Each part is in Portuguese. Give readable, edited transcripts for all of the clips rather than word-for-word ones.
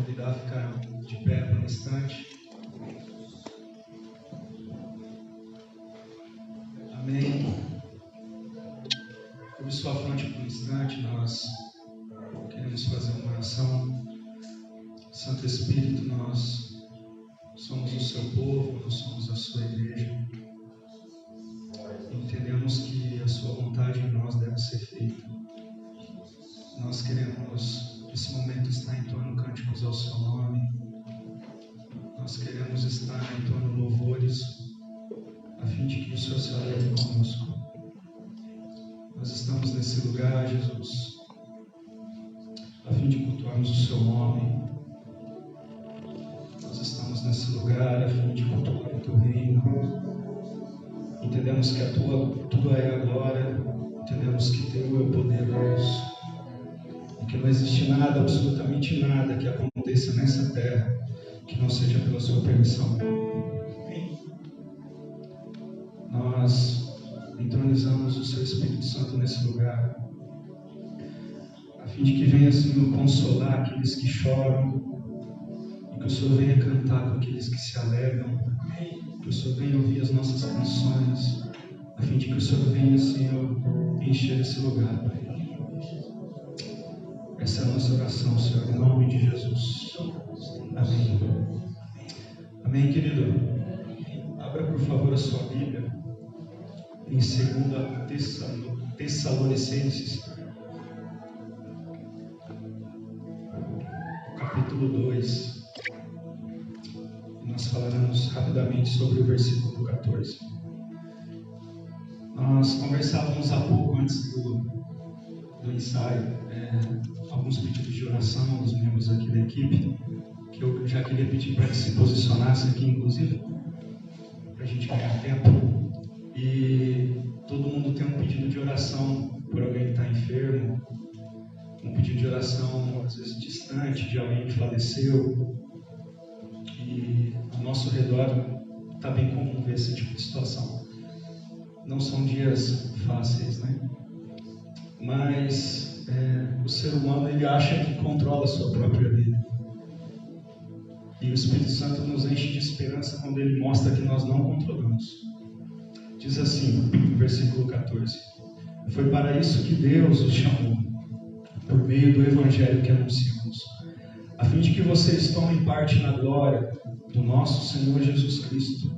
convidar a ficar de pé por um instante. Amém. Curve sua fronte por um instante. Nós queremos fazer uma oração. Santo Espírito, nós somos o seu povo, nós somos a sua igreja. Entendemos que a sua vontade em nós deve ser feita. Nós queremos, nesse momento, estar entoando cânticos ao seu nome. Nós queremos estar entoando louvores, a fim de que o Senhor se alegre conosco. Nós estamos nesse lugar, Jesus, a fim de cultuarmos o seu nome. Nós estamos nesse lugar a fim de cultuar o teu reino. Entendemos que a tua é a glória. Entendemos que teu é o poder, Deus. E que não existe nada, absolutamente nada, que aconteça nessa terra que não seja pela sua permissão. Nós entronizamos o seu Espírito Santo nesse lugar, a fim de que venha, Senhor, consolar aqueles que choram, e que o Senhor venha cantar com aqueles que se alegram, que o Senhor venha ouvir as nossas canções, a fim de que o Senhor venha, Senhor, encher esse lugar, Pai. Essa é a nossa oração, Senhor, em nome de Jesus. Amém. Amém, querido. Abra, por favor, a sua Bíblia em 2 Tessalonicenses, capítulo 2. Nós falaremos rapidamente sobre o versículo 14. Nós conversávamos há pouco antes do ensaio, alguns pedidos de oração dos membros aqui da equipe, que eu já queria pedir para que se posicionasse aqui, inclusive, para a gente ganhar tempo. E todo mundo tem um pedido de oração por alguém que está enfermo, um pedido de oração, às vezes, distante, de alguém que faleceu. E ao nosso redor está bem comum ver esse tipo de situação. Não são dias fáceis, né? Mas o ser humano, ele acha que controla a sua própria vida. E o Espírito Santo nos enche de esperança quando ele mostra que nós não controlamos. Diz assim, no versículo 14: foi para isso que Deus os chamou, por meio do Evangelho que anunciamos, a fim de que vocês tomem parte na glória do nosso Senhor Jesus Cristo.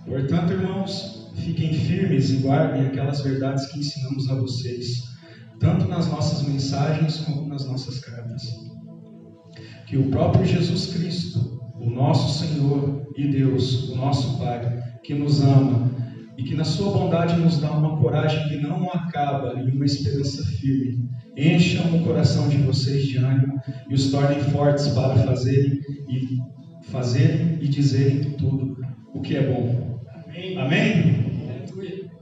Portanto, irmãos, fiquem firmes e guardem aquelas verdades que ensinamos a vocês, tanto nas nossas mensagens como nas nossas cartas. Que o próprio Jesus Cristo, o nosso Senhor e Deus, o nosso Pai, que nos ama e que na sua bondade nos dá uma coragem que não acaba e uma esperança firme, encham o coração de vocês de ânimo e os tornem fortes para fazerem e dizerem tudo o que é bom. Amém?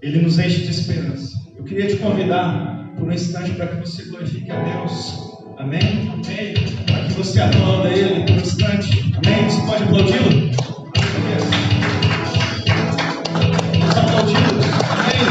Ele nos enche de esperança. Eu queria te convidar por um instante para que você glorifique a Deus. Amém? Amém. Para que você aplauda Ele por um instante. Amém? Você pode aplaudi-lo? Vamos aplaudi-lo. Amém.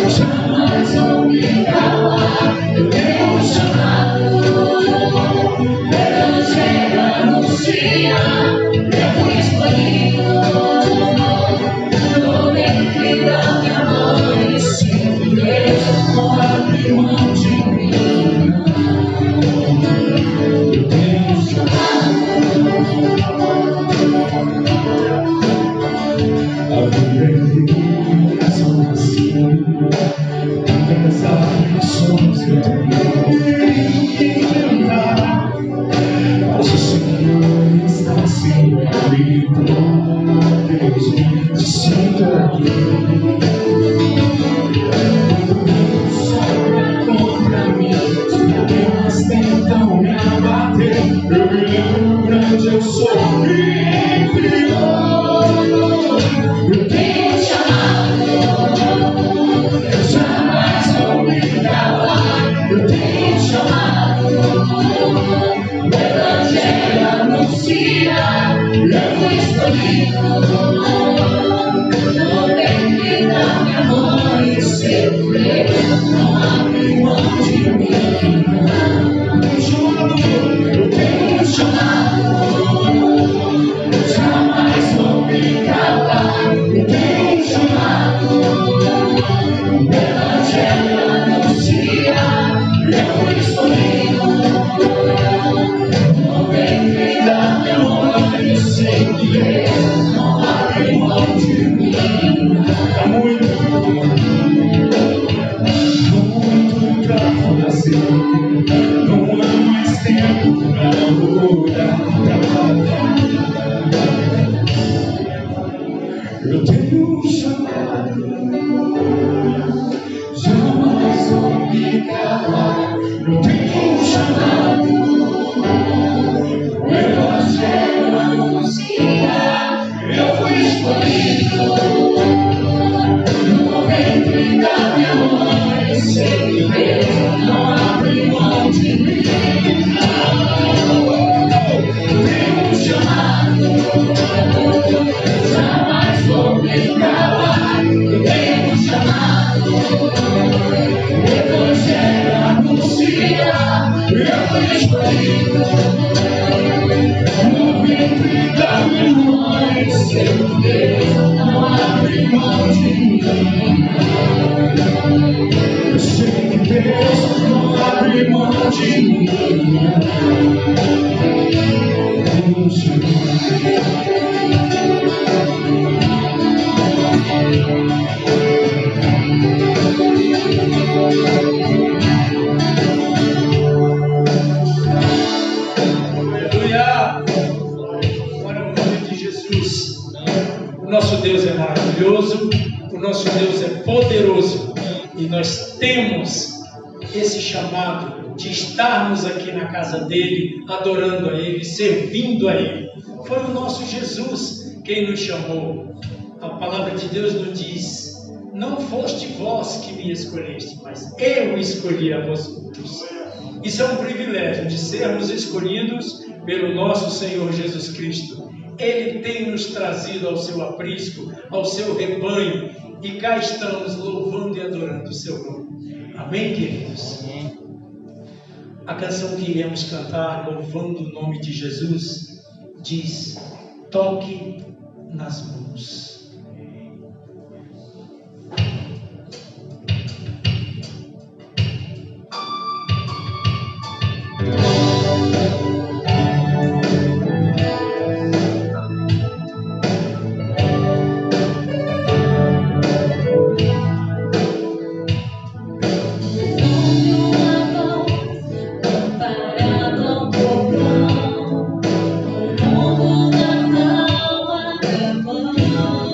Jamais vou me calar, eu tenho chamado. anuncia, eu fui escolhido no ventre da minha mãe. E sei que Deus não abre mão de mim. Eu tenho chamado, jamais vou me calar. Eu tenho chamado, o Evangelho anuncia, eu fui escolhido no ventre da minha mãe. Eu sei que Deus não abre mão de mim. Há muito pra nascer, não há mais tempo pra mudar. Eu tenho um chamado, jamais vou me calar. Eu tenho um chamado, o Evangelho anuncia, eu fui escolhido no ventre da minha mãe. Sei que Deus não abre mão de mim. Tenho um chamado, jamais vou me calar. Tenho um chamado, o Evangelho anuncia, eu fui escolhido no ventre da minha mãe. Sei que Deus não abre mão de mim. Eu sei que Deus não abre mão de mim. Aleluia! Glória ao nome de Jesus. O nosso Deus é maravilhoso, o nosso Deus é poderoso. E nós temos esse chamado de estarmos aqui na casa dele, adorando a ele, servindo a ele. Foi o nosso Jesus quem nos chamou. A palavra de Deus nos diz: não foste vós que me escolheste, mas eu escolhi a vós outros. Isso é um privilégio de sermos escolhidos pelo nosso Senhor Jesus Cristo. Ele tem nos trazido ao seu aprisco, ao seu rebanho, e cá estamos louvando e adorando o seu nome. Amém, queridos? A canção que iremos cantar, louvando o nome de Jesus, diz: toque nas mãos. Oh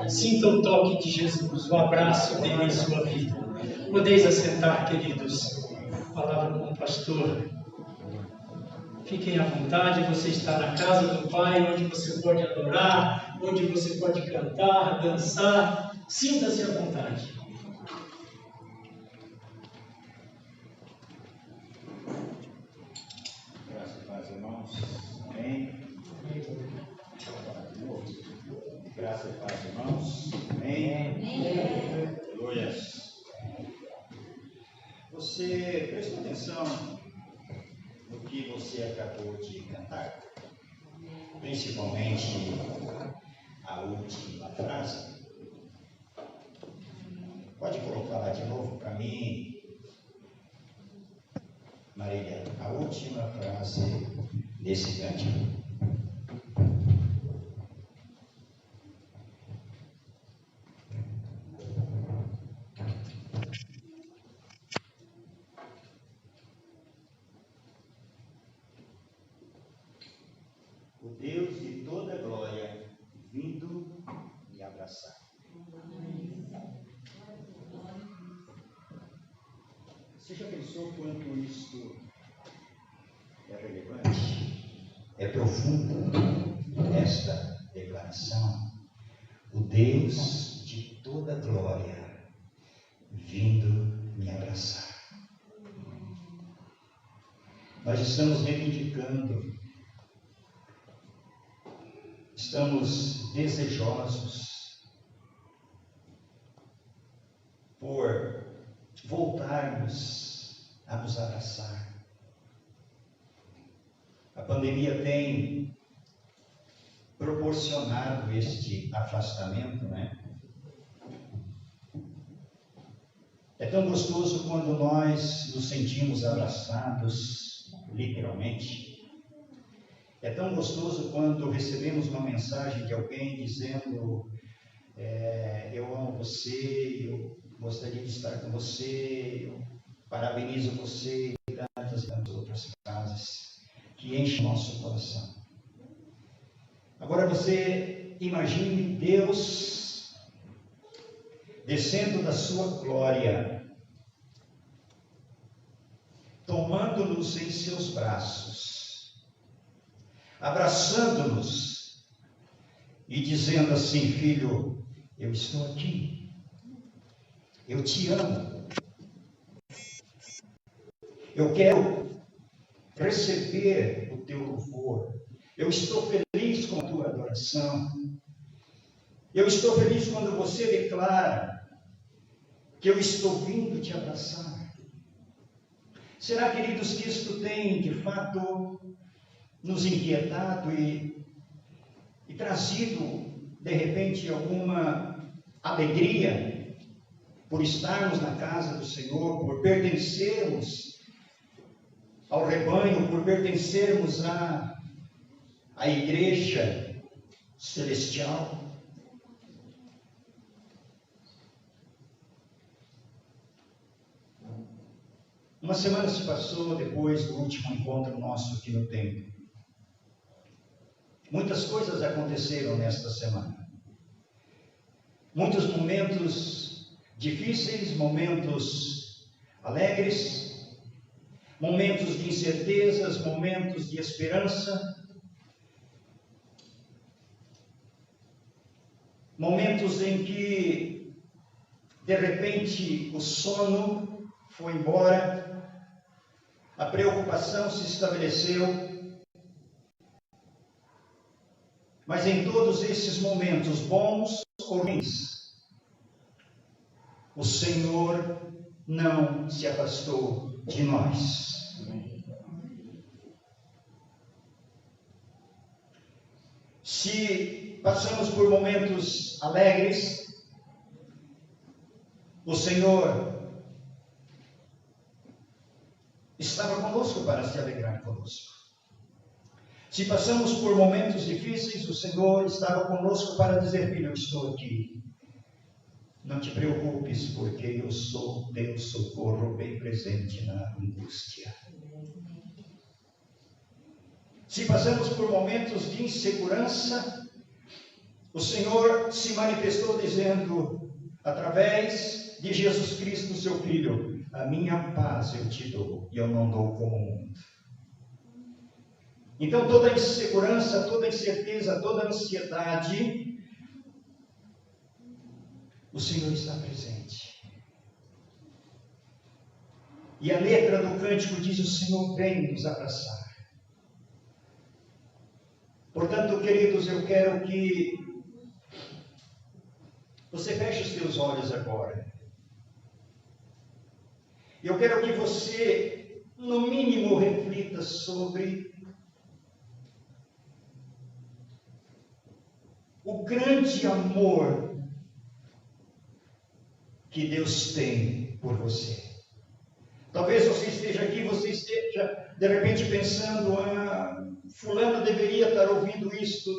Sinta o toque de Jesus, o abraço dele em sua vida. Podeis assentar, queridos. Palavra com o pastor. Fiquem à vontade, você está na casa do Pai, onde você pode adorar, onde você pode cantar, dançar. Sinta-se à vontade. Graças a Deus, irmãos. Amém. Graças a Deus, irmãos. Amém. Glórias. Você prestou atenção no que você acabou de cantar? Principalmente a última frase. Pode colocar lá de novo para mim, Marília, a última frase desse cântico. O Deus de toda glória vindo me abraçar. Você já pensou quanto isso é relevante? É profundo esta declaração. O Deus de toda glória vindo me abraçar. Nós estamos reivindicando, estamos desejosos por voltarmos a nos abraçar. A pandemia tem proporcionado este afastamento, né? É tão gostoso quando nós nos sentimos abraçados, literalmente. É tão gostoso quando recebemos uma mensagem de alguém dizendo: eu amo você, eu gostaria de estar com você, eu parabenizo você, e tantas outras frases que enchem o nosso coração. Agora você imagine Deus descendo da sua glória, tomando-nos em seus braços, abraçando-nos e dizendo assim: filho, eu estou aqui, eu te amo, eu quero receber o teu louvor, eu estou feliz com a tua adoração, eu estou feliz quando você declara que eu estou vindo te abraçar. Será, queridos, que isto tem de fato nos inquietado e trazido de repente alguma alegria por estarmos na casa do Senhor, por pertencermos ao rebanho, por pertencermos à igreja celestial? Uma semana se passou depois do último encontro nosso aqui no templo. Muitas coisas aconteceram nesta semana. Muitos momentos difíceis, momentos alegres, momentos de incertezas, momentos de esperança, momentos em que, de repente, o sono foi embora, a preocupação se estabeleceu, mas em todos esses momentos, bons ou ruins, o Senhor não se afastou de nós. Se passamos por momentos alegres, o Senhor estava conosco para se alegrar conosco. Se passamos por momentos difíceis, o Senhor estava conosco para dizer: filho, eu estou aqui. Não te preocupes, porque eu sou teu socorro bem presente na angústia. Se passamos por momentos de insegurança, o Senhor se manifestou dizendo, através de Jesus Cristo, seu Filho: a minha paz eu te dou, e eu não dou como o mundo. Então toda insegurança, toda incerteza, toda ansiedade, o Senhor está presente. E a letra do cântico diz: o Senhor vem nos abraçar. Portanto, queridos, eu quero que você feche os teus olhos agora. Eu quero que você, no mínimo, reflita sobre o grande amor que Deus tem por você. Talvez você esteja aqui, você esteja de repente pensando: fulano deveria estar ouvindo isto,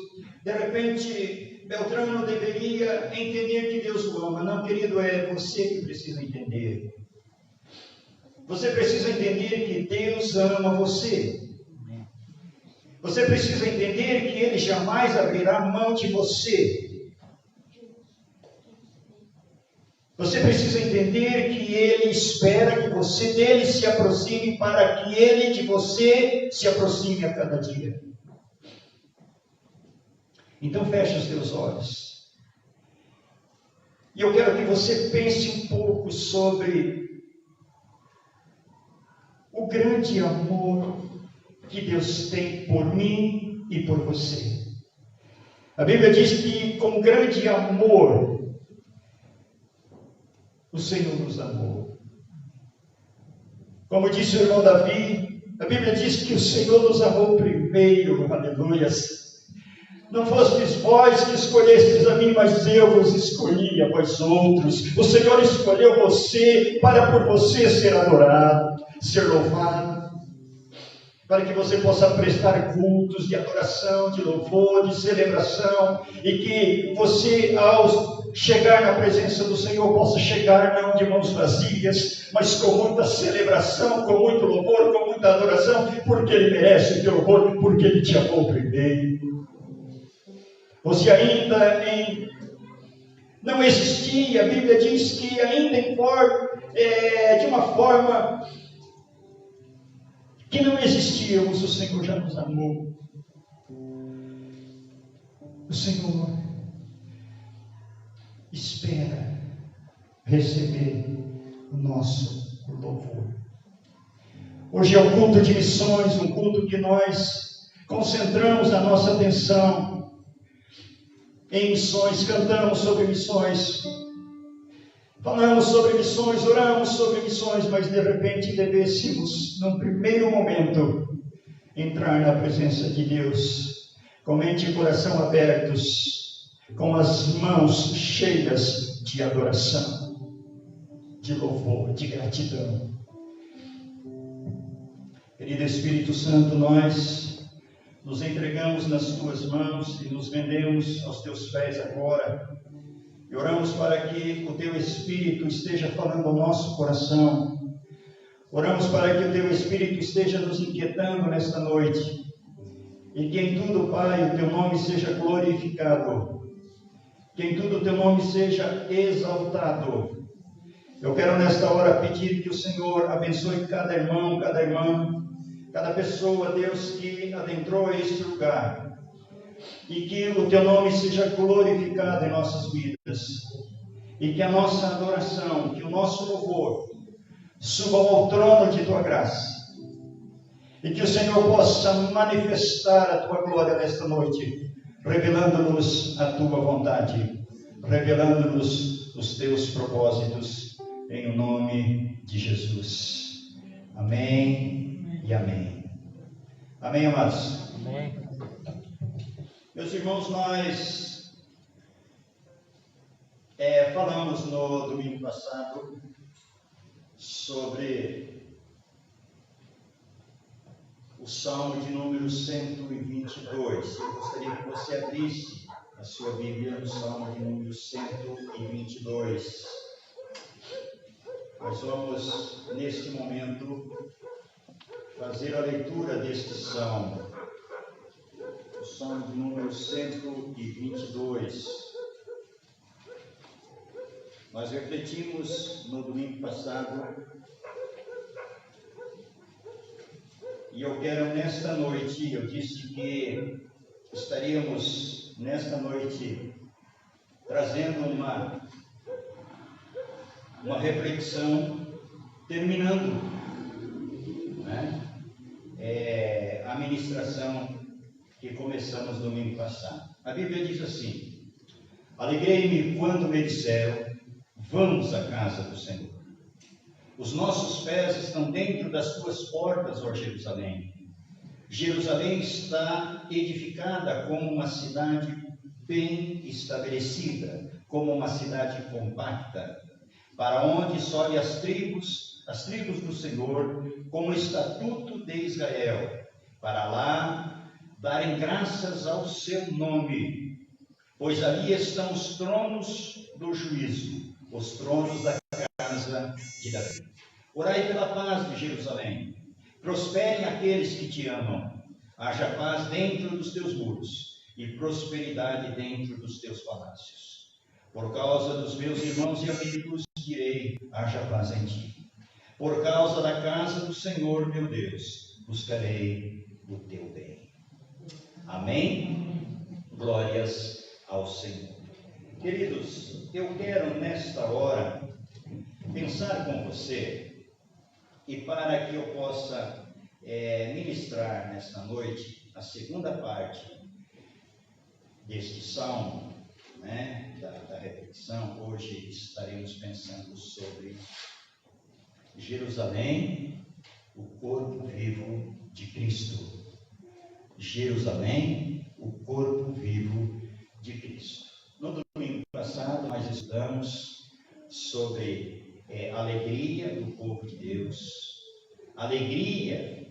de repente Beltrano deveria entender que Deus o ama. Não, querido, é você que precisa entender. Você precisa entender que Deus ama você. Você precisa entender que Ele jamais abrirá mão de você. Você precisa entender que Ele espera que você dele se aproxime para que Ele de você se aproxime a cada dia. Então feche os teus olhos. E eu quero que você pense um pouco sobre o grande amor que Deus tem por mim e por você. A Bíblia diz que com grande amor o Senhor nos amou. Como disse o irmão Davi, a Bíblia diz que o Senhor nos amou primeiro, aleluias. Não fostes vós que escolhestes a mim, mas eu vos escolhi a vós outros. O Senhor escolheu você para por você ser adorado, ser louvado, para que você possa prestar cultos de adoração, de louvor, de celebração, e que você, ao chegar na presença do Senhor, possa chegar não de mãos vazias, mas com muita celebração, com muito louvor, com muita adoração, porque Ele merece o teu louvor, porque Ele te amou primeiro. Você ainda não existia, a Bíblia diz que ainda de uma forma que não existíamos, o Senhor já nos amou. O Senhor espera receber o nosso louvor. Hoje é um culto de missões, um culto que nós concentramos a nossa atenção em missões, cantamos sobre missões, falamos sobre missões, oramos sobre missões, mas de repente devêssemos, num primeiro momento, entrar na presença de Deus, com mente e coração abertos, com as mãos cheias de adoração, de louvor, de gratidão. Querido Espírito Santo, nós nos entregamos nas Tuas mãos e nos rendemos aos Teus pés agora. E oramos para que o Teu Espírito esteja falando ao nosso coração. Oramos para que o Teu Espírito esteja nos inquietando nesta noite. E que em tudo, Pai, o Teu nome seja glorificado. Que em tudo o Teu nome seja exaltado. Eu quero nesta hora pedir que o Senhor abençoe cada irmão, cada irmã, cada pessoa, Deus, que adentrou este lugar. E que o Teu nome seja glorificado em nossas vidas. E que a nossa adoração, que o nosso louvor suba ao trono de Tua graça. E que o Senhor possa manifestar a Tua glória nesta noite, revelando-nos a Tua vontade, revelando-nos os Teus propósitos, em o nome de Jesus. Amém e amém. Amém, amados? Amém. Meus irmãos, nós falamos no domingo passado sobre o Salmo de número 122. Eu gostaria que você abrisse a sua Bíblia no Salmo de número 122. Nós vamos, neste momento, fazer a leitura deste Salmo. O Salmo de número 122. Nós refletimos no domingo passado e eu quero nesta noite, eu disse que estaríamos nesta noite trazendo uma reflexão, terminando, né, a ministração que começamos domingo passado. A Bíblia diz assim: alegrei-me quando me disseram, vamos à casa do Senhor. Os nossos pés estão dentro das tuas portas, ó Jerusalém. Jerusalém está edificada como uma cidade bem estabelecida, como uma cidade compacta, para onde sobe as tribos do Senhor, como estatuto de Israel, para lá darem graças ao seu nome, pois ali estão os tronos do juízo, os tronos da casa de Davi. Orai pela paz de Jerusalém, prosperem aqueles que te amam, haja paz dentro dos teus muros e prosperidade dentro dos teus palácios. Por causa dos meus irmãos e amigos, direi: haja paz em ti. Por causa da casa do Senhor, meu Deus, buscarei o teu bem. Amém? Glórias ao Senhor. Queridos, eu quero nesta hora pensar com você, e para que eu possa ministrar nesta noite a segunda parte deste salmo, né, da reflexão. Hoje estaremos pensando sobre Jerusalém, o corpo vivo de Cristo. Jerusalém, o corpo vivo de Cristo. No domingo passado nós estudamos sobre a alegria do povo de Deus, a alegria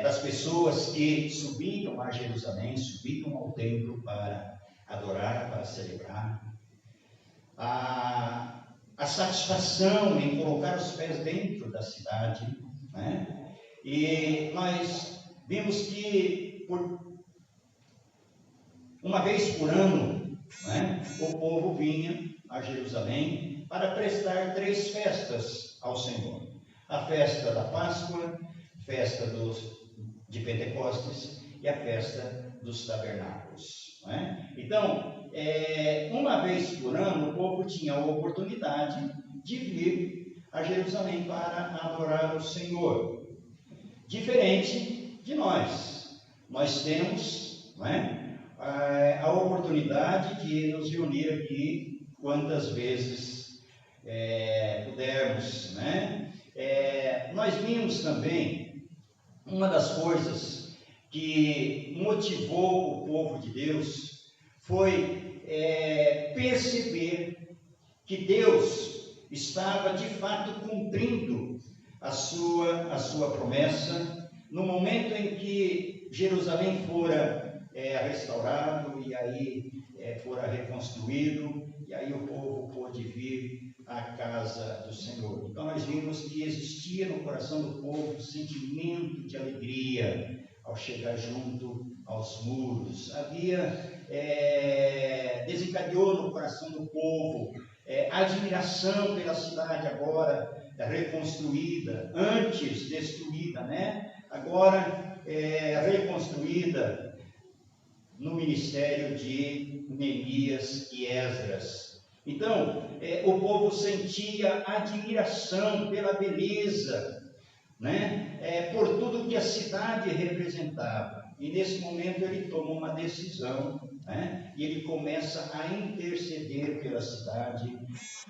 das pessoas que subiam a Jerusalém, subiam ao templo para adorar, para celebrar, a satisfação em colocar os pés dentro da cidade, né? E nós vimos que uma vez por ano, né, o povo vinha a Jerusalém para prestar 3 festas ao Senhor: a festa da Páscoa, festa de Pentecostes e a festa dos tabernáculos, né? Então, uma vez por ano, o povo tinha a oportunidade de vir a Jerusalém para adorar o Senhor. Diferente de nós. Nós temos, né, a oportunidade de nos reunir aqui quantas vezes pudermos, né? Nós vimos também uma das coisas que motivou o povo de Deus foi perceber que Deus estava de fato cumprindo a sua promessa no momento em que Jerusalém fora restaurado e aí fora reconstruído, e aí o povo pôde vir à casa do Senhor. Então nós vimos que existia no coração do povo um sentimento de alegria ao chegar junto aos muros. Desencadeou no coração do povo admiração pela cidade agora reconstruída, antes destruída, né? Agora reconstruída no ministério de Neemias e Esdras. Então, o povo sentia admiração pela beleza, né? Por tudo que a cidade representava. E nesse momento ele toma uma decisão, né? E ele começa a interceder pela cidade.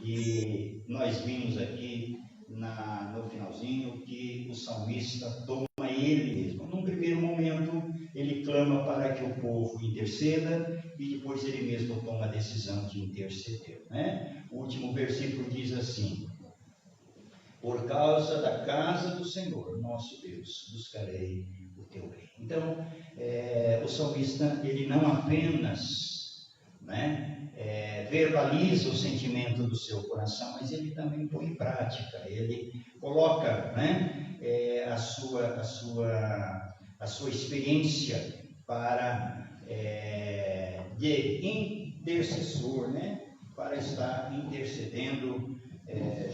E nós vimos aqui no finalzinho que o salmista toma ele mesmo. Num primeiro momento ele clama para que o povo interceda e depois ele mesmo toma a decisão de interceder, né? O último versículo diz assim: por causa da casa do Senhor, nosso Deus, buscarei o teu bem. Então, o salmista, ele não apenas, né, verbaliza o sentimento do seu coração, mas ele também põe em prática, ele coloca, né, a sua experiência de intercessor, né, para estar intercedendo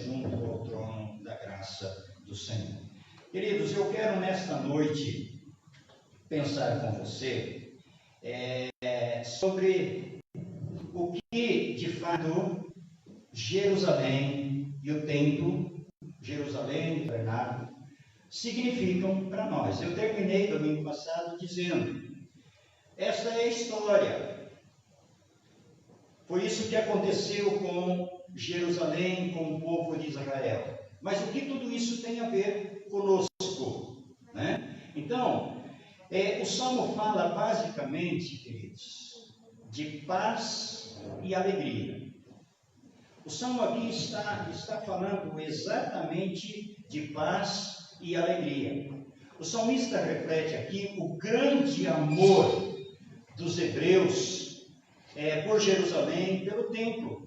junto ao trono da graça do Senhor. Queridos, eu quero nesta noite pensar com você sobre o que de fato Jerusalém e o templo, Jerusalém e o tabernáculo, significam para nós. Eu terminei domingo passado dizendo: esta é a história. Foi isso que aconteceu com Jerusalém, com o povo de Israel. Mas o que tudo isso tem a ver conosco, né? Então, o Salmo fala basicamente, queridos, de paz e alegria. O Salmo aqui está falando exatamente de paz e alegria. O salmista reflete aqui o grande amor dos hebreus por Jerusalém, pelo templo.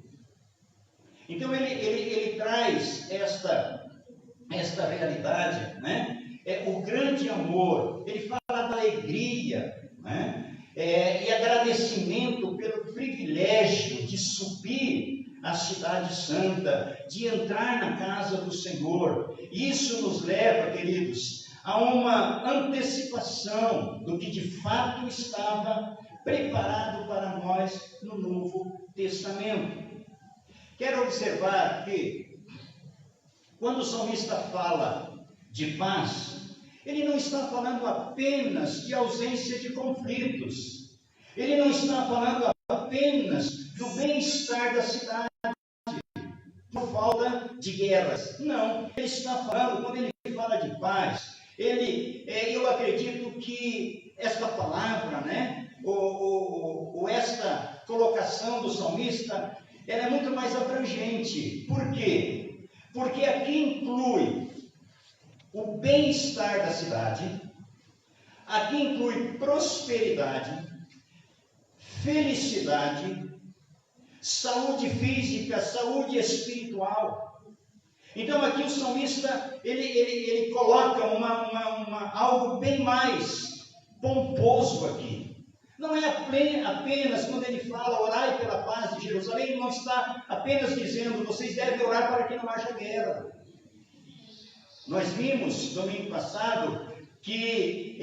Então ele traz esta realidade, né? O grande amor. Ele fala da alegria, né? E agradecimento pelo privilégio de subir à cidade santa, de entrar na casa do Senhor. Isso nos leva, queridos, a uma antecipação do que de fato estava preparado para nós no Novo Testamento. Quero observar que, quando o salmista fala de paz, ele não está falando apenas de ausência de conflitos, ele não está falando apenas do bem-estar da cidade, por falta de guerras. Não, ele está falando, quando ele fala de paz, eu acredito que esta palavra, ou esta colocação do salmista, ela é muito mais abrangente. Por quê? Porque aqui inclui o bem-estar da cidade, aqui inclui prosperidade, felicidade, saúde física, saúde espiritual. Então aqui o salmista, ele coloca algo bem mais pomposo aqui. Não é apenas quando ele fala orai pela paz de Jerusalém, ele não está apenas dizendo vocês devem orar para que não haja guerra. Nós vimos domingo passado que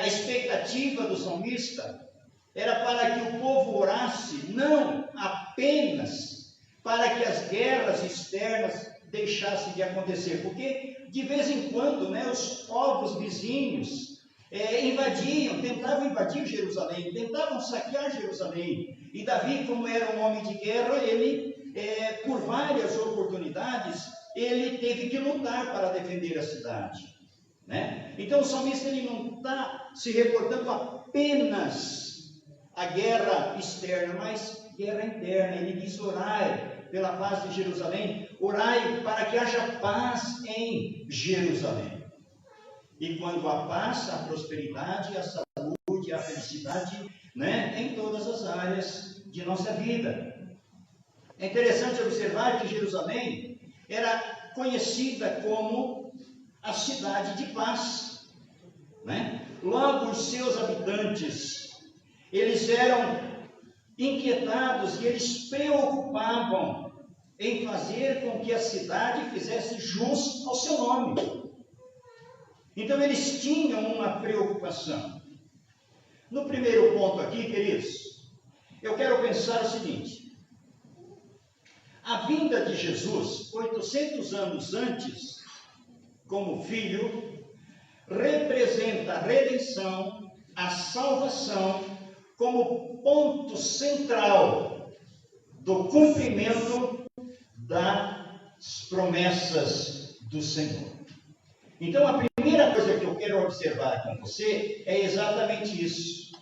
a expectativa do salmista era para que o povo orasse, não apenas para que as guerras externas deixassem de acontecer, porque de vez em quando, os povos vizinhos tentavam invadir Jerusalém, tentavam saquear Jerusalém, e Davi, como era um homem de guerra, ele, por várias oportunidades, ele teve que lutar para defender a cidade, Então o salmista ele não está se reportando apenas à guerra externa, mas guerra interna. Ele diz orai pela paz de Jerusalém, orai para que haja paz em Jerusalém. E quando há paz, a prosperidade, a saúde, a felicidade, em todas as áreas de nossa vida. É interessante observar que Jerusalém era conhecida como a cidade de paz, Logo os seus habitantes, eles eram inquietados e eles preocupavam em fazer com que a cidade fizesse jus ao seu nome. Então eles tinham uma preocupação. No primeiro ponto aqui, queridos, eu quero pensar o seguinte: a vinda de Jesus, 800 anos antes, como filho, representa a redenção, a salvação, como ponto central do cumprimento das promessas do Senhor. Então, a primeira coisa que eu quero observar com você é exatamente isso.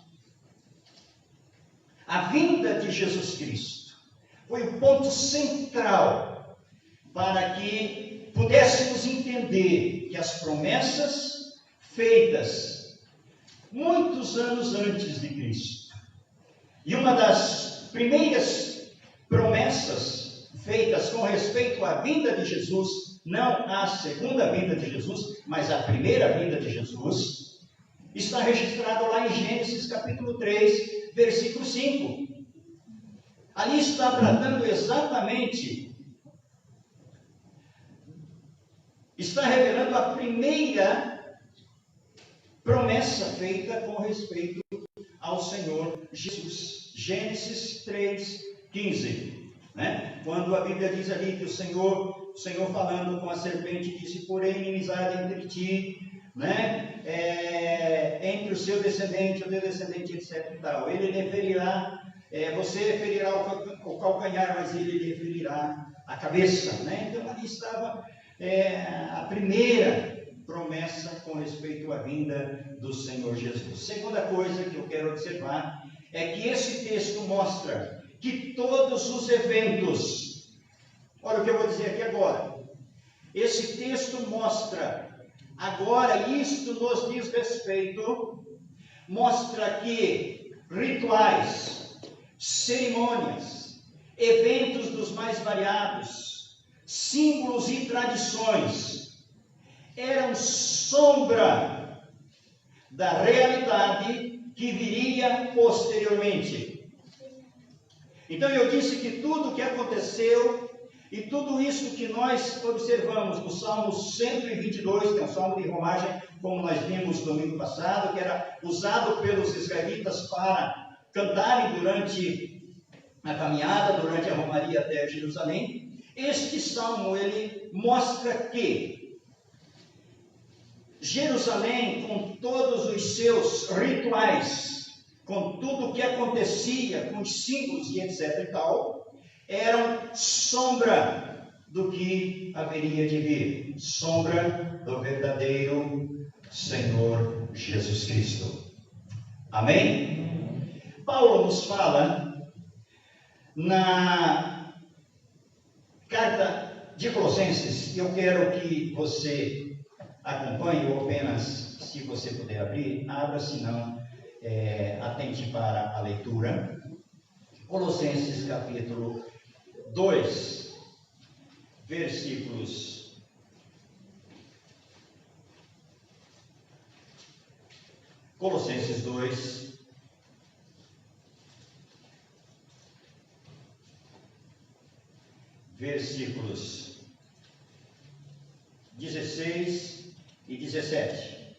A vinda de Jesus Cristo foi o ponto central para que pudéssemos entender que as promessas feitas muitos anos antes de Cristo, e uma das primeiras promessas feitas com respeito à vinda de Jesus, não a segunda vinda de Jesus, mas a primeira vinda de Jesus, está registrado lá em Gênesis capítulo 3, versículo 5. Ali está tratando exatamente, está revelando a primeira promessa feita com respeito ao Senhor Jesus. Gênesis 3, 15. Quando a Bíblia diz ali que o Senhor falando com a serpente, disse: porém inimizade entre ti, entre o seu descendente, o teu descendente, etc. e tal. Ele lhe ferirá, você ferirá o calcanhar, mas ele lhe ferirá a cabeça. Então ali estava a primeira promessa com respeito à vinda do Senhor Jesus. Segunda coisa que eu quero observar é que esse texto mostra que todos os eventos, olha o que eu vou dizer aqui agora, esse texto mostra, agora isto nos diz respeito, mostra que rituais, cerimônias, eventos dos mais variados, símbolos e tradições, eram sombra da realidade que viria posteriormente. Então eu disse que tudo o que aconteceu e tudo isso que nós observamos no Salmo 122, que é um salmo de romagem, como nós vimos domingo passado, que era usado pelos israelitas para cantarem durante a caminhada, durante a romaria até Jerusalém. Este salmo, ele mostra que Jerusalém, com todos os seus rituais, com tudo o que acontecia, com os símbolos e etc e tal, eram sombra do que haveria de vir, sombra do verdadeiro Senhor Jesus Cristo. Amém? Paulo nos fala na carta de Colossenses, eu quero que você acompanhe, ou apenas, se você puder abrir, abra, se não, atente para a leitura. Colossenses capítulo 2, versículos 16 e 17.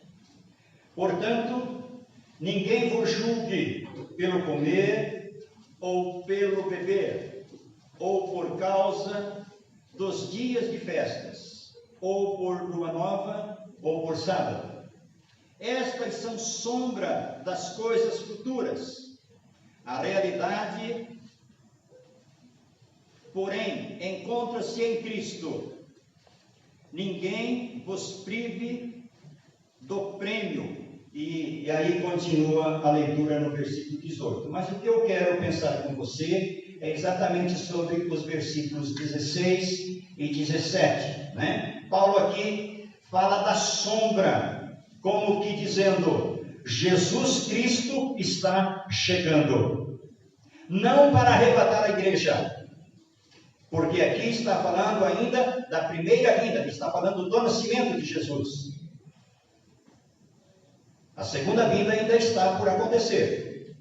Portanto, ninguém vos julgue pelo comer ou pelo beber, ou por causa dos dias de festas, ou por lua nova, ou por sábado. Estas são sombra das coisas futuras. A realidade, porém, encontra-se em Cristo. Ninguém vos prive do prêmio. E aí continua a leitura no versículo 18. Mas o que eu quero pensar com você é exatamente sobre os versículos 16 e 17. Né? Paulo aqui fala da sombra, como que dizendo, Jesus Cristo está chegando. Não para arrebatar a igreja, porque aqui está falando ainda da primeira vinda, está falando do nascimento de Jesus. A segunda vinda ainda está por acontecer,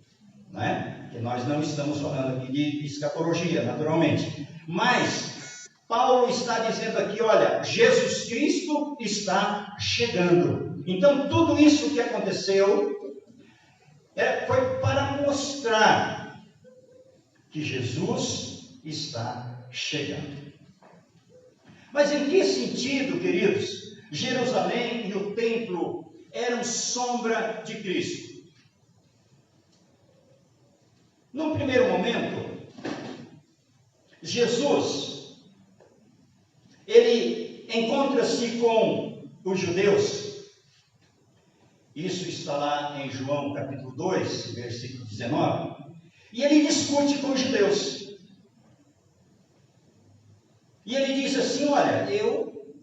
né? Que nós não estamos falando aqui de escatologia, naturalmente. Mas Paulo está dizendo aqui, olha, Jesus Cristo está chegando. Então tudo isso que aconteceu foi para mostrar que Jesus está chegando. Mas em que sentido, queridos, Jerusalém e o templo eram sombra de Cristo? Num primeiro momento, Jesus, ele encontra-se com os judeus. Isso está lá em João capítulo 2, versículo 19. E ele discute com os judeus. E ele diz assim, olha, eu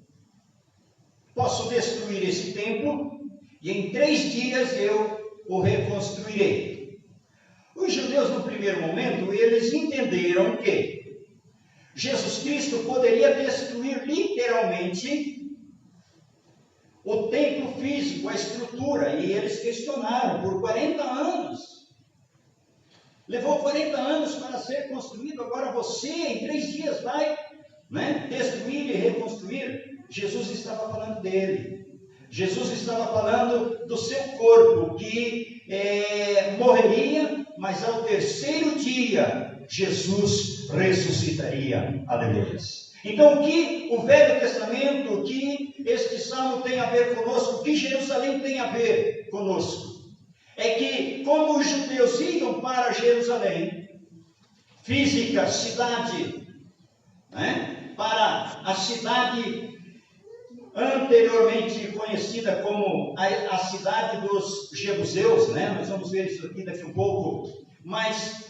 posso destruir esse templo e em 3 dias eu o reconstruirei. Os judeus, no primeiro momento, eles entenderam que Jesus Cristo poderia destruir literalmente o templo físico, a estrutura, e eles questionaram por 40 anos. Levou 40 anos para ser construído, agora você em 3 dias vai, né, destruir e reconstruir. Jesus estava falando dele. Jesus estava falando do seu corpo, que morreria, mas ao 3º dia, Jesus ressuscitaria. Aleluia. Então, o que o Velho Testamento, o que este salmo tem a ver conosco, o que Jerusalém tem a ver conosco, é que, como os judeus iam para Jerusalém, física, cidade, né, para a cidade anteriormente conhecida como a cidade dos jebuseus, né? Nós vamos ver isso aqui daqui um pouco. Mas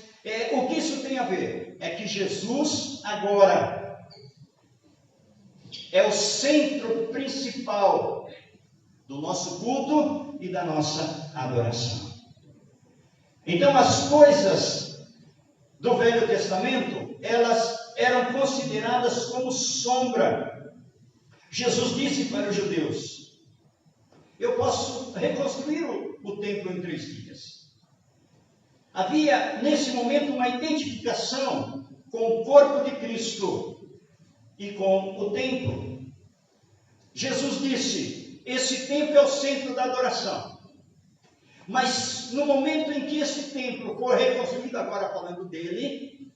o que isso tem a ver? É que Jesus agora é o centro principal do nosso culto e da nossa adoração. Então as coisas do Velho Testamento, elas eram consideradas como sombra. Jesus disse para os judeus, eu posso reconstruir o templo em 3 dias. Havia nesse momento uma identificação com o corpo de Cristo e com o templo. Jesus disse: esse templo é o centro da adoração. Mas no momento em que esse templo for reconstruído, agora falando dele,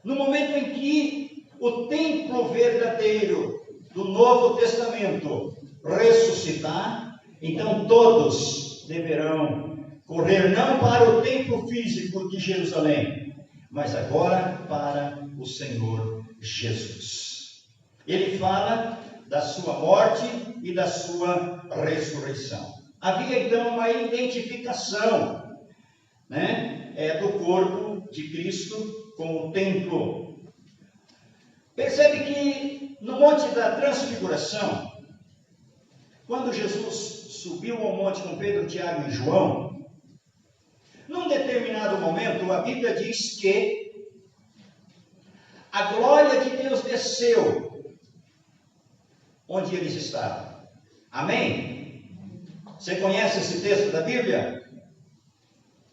no momento em que o templo verdadeiro do Novo Testamento ressuscitar, então todos deverão correr não para o templo físico de Jerusalém, mas agora para o Senhor Jesus. Ele fala da sua morte e da sua ressurreição. Havia então uma identificação, do corpo de Cristo com o templo. Percebe que no Monte da Transfiguração, quando Jesus subiu ao monte com Pedro, Tiago e João, num determinado momento, a Bíblia diz que a glória de Deus desceu onde eles estavam. Amém? Você conhece esse texto da Bíblia?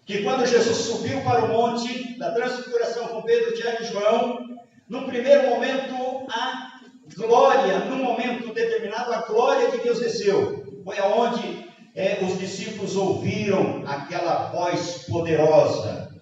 Que quando Jesus subiu para o monte da Transfiguração com Pedro, Tiago e João, no primeiro momento a glória, num momento determinado, a glória de Deus desceu. Foi aonde os discípulos ouviram aquela voz poderosa,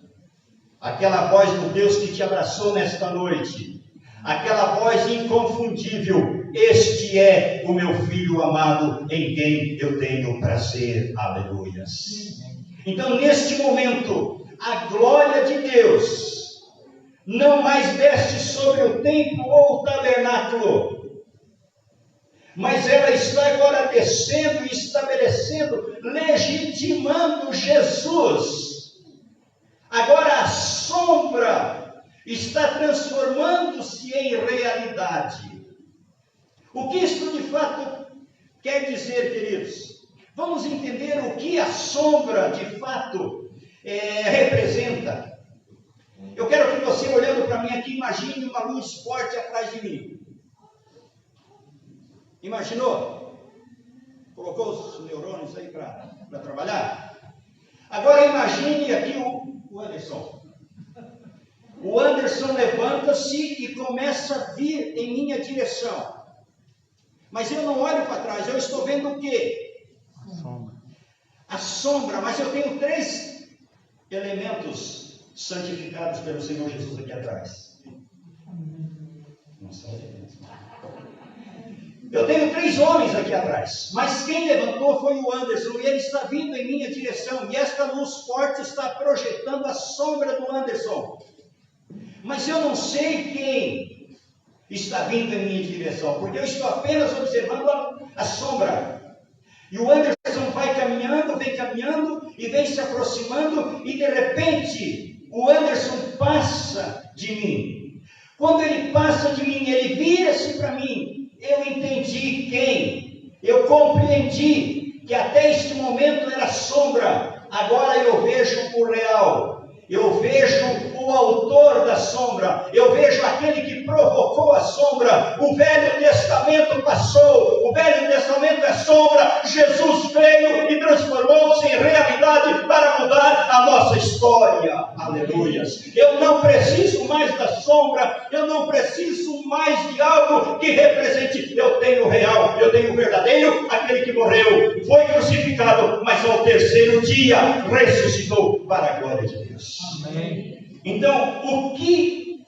aquela voz do Deus que te abraçou nesta noite, aquela voz inconfundível: este é o meu Filho amado, em quem eu tenho prazer. Aleluias. Então, neste momento, a glória de Deus não mais desce sobre o templo ou o tabernáculo, mas ela está agora descendo e estabelecendo, legitimando Jesus. Agora a sombra está transformando-se em realidade. O que isto de fato quer dizer, queridos? Vamos entender o que a sombra de fato representa. Eu quero que você, olhando para mim aqui, imagine uma luz forte atrás de mim. Imaginou? Colocou os neurônios aí para trabalhar? Agora imagine aqui o Anderson. O Anderson levanta-se e começa a vir em minha direção. Mas eu não olho para trás, eu estou vendo o quê? Sombra. A sombra, mas eu tenho 3 elementos santificados pelo Senhor Jesus aqui atrás. Não são elementos. Eu tenho 3 homens aqui atrás, mas quem levantou foi o Anderson, e ele está vindo em minha direção, e esta luz forte está projetando a sombra do Anderson. Mas eu não sei quem está vindo em minha direção, porque eu estou apenas observando a sombra. E o Anderson vai caminhando, vem caminhando, e vem se aproximando, e de repente, o Anderson passa de mim. Quando ele passa de mim, ele vira-se para mim. Eu entendi quem, eu compreendi que até este momento era sombra, agora eu vejo o real, eu vejo o autor da sombra, eu vejo aquele que provocou a sombra. O Velho Testamento passou, o Velho Testamento é sombra, Jesus veio e transformou-se em realidade para mudar a nossa história. Aleluias. Eu não preciso mais da sombra, eu não preciso mais de algo que represente. Eu tenho o real, eu tenho o verdadeiro, aquele que morreu, foi crucificado, mas ao terceiro dia ressuscitou para a glória de Deus. Amém. Então, o que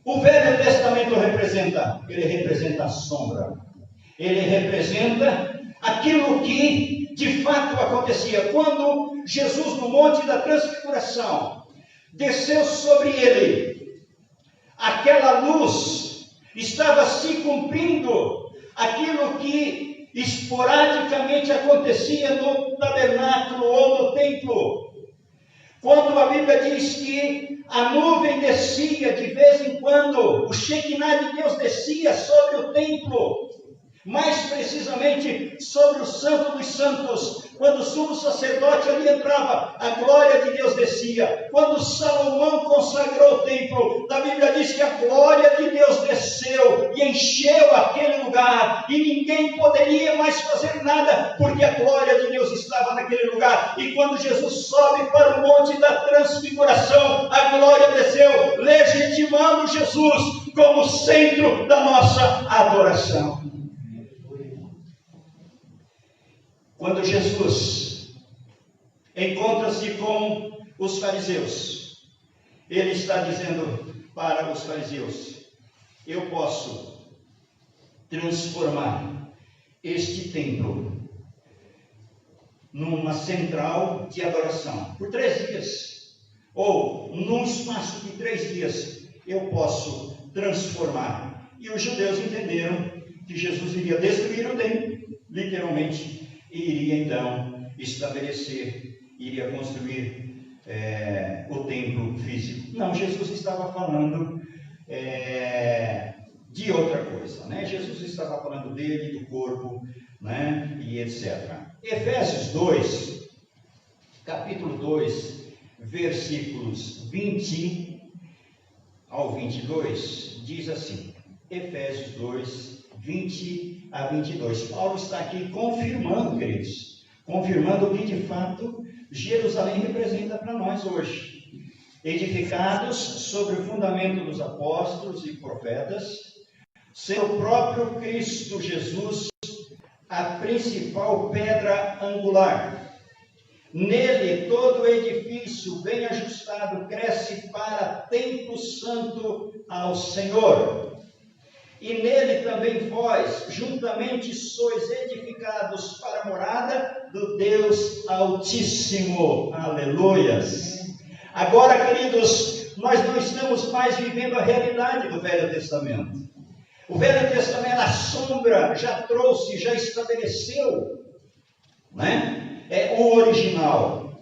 o Velho Testamento representa? Ele representa a sombra. Ele representa aquilo que de fato acontecia. Quando Jesus, no Monte da Transfiguração, desceu sobre ele, aquela luz estava se cumprindo aquilo que esporadicamente acontecia no tabernáculo ou no templo. Quando a Bíblia diz que a nuvem descia de vez em quando, o Shekinah de Deus descia sobre o templo, mais precisamente sobre o Santo dos Santos. Quando o sumo sacerdote ali entrava, a glória de Deus descia. Quando Salomão consagrou o templo, a Bíblia diz que a glória de Deus desceu e encheu aquele lugar, e ninguém poderia mais fazer nada, porque a glória de Deus estava naquele lugar. E quando Jesus sobe para o monte da transfiguração, a glória desceu, legitimando Jesus como centro da nossa adoração. Quando Jesus encontra-se com os fariseus, ele está dizendo para os fariseus: eu posso transformar este templo numa central de adoração por 3 dias, ou num espaço de 3 dias eu posso transformar. E os judeus entenderam que Jesus iria destruir o templo, literalmente, e iria então estabelecer, iria construir o templo físico. Não, Jesus estava falando de outra coisa, né? Jesus estava falando dele, do corpo, né? E etc. Efésios 2, capítulo 2, versículos 20 ao 22, diz assim, Efésios 2, 20 a 22. Paulo está aqui confirmando, queridos, confirmando o que de fato Jerusalém representa para nós hoje. Edificados sobre o fundamento dos apóstolos e profetas, sendo o próprio Cristo Jesus a principal pedra angular. Nele todo o edifício bem ajustado cresce para templo santo ao Senhor. E nele também vós, juntamente sois edificados para a morada do Deus Altíssimo. Aleluias! Agora, queridos, nós não estamos mais vivendo a realidade do Velho Testamento. O Velho Testamento, a sombra, já trouxe, já estabeleceu, né? O original.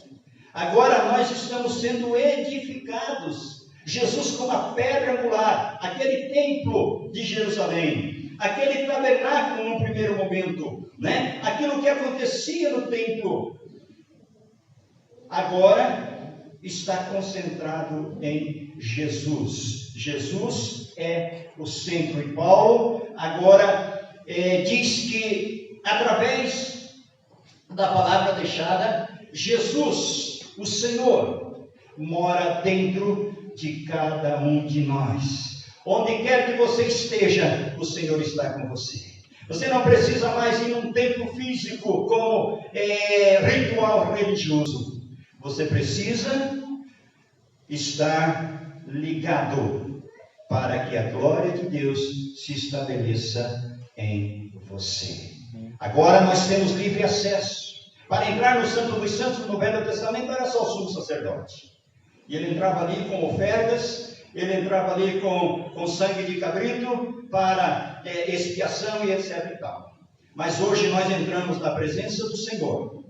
Agora nós estamos sendo edificados. Jesus como a pedra angular, aquele templo de Jerusalém, aquele tabernáculo no primeiro momento, né? Aquilo que acontecia no templo, agora está concentrado em Jesus. Jesus é o centro. E Paulo agora diz que através da palavra deixada, Jesus, o Senhor, mora dentro de cada um de nós. Onde quer que você esteja, o Senhor está com você. Você não precisa mais ir num templo físico como ritual religioso. Você precisa estar ligado para que a glória de Deus se estabeleça em você. Agora nós temos livre acesso. Para entrar no Santo dos Santos no Velho Testamento era só o sumo sacerdote. E ele entrava ali com ofertas, ele entrava ali com sangue de cabrito para expiação e etc. e tal. Mas hoje nós entramos na presença do Senhor,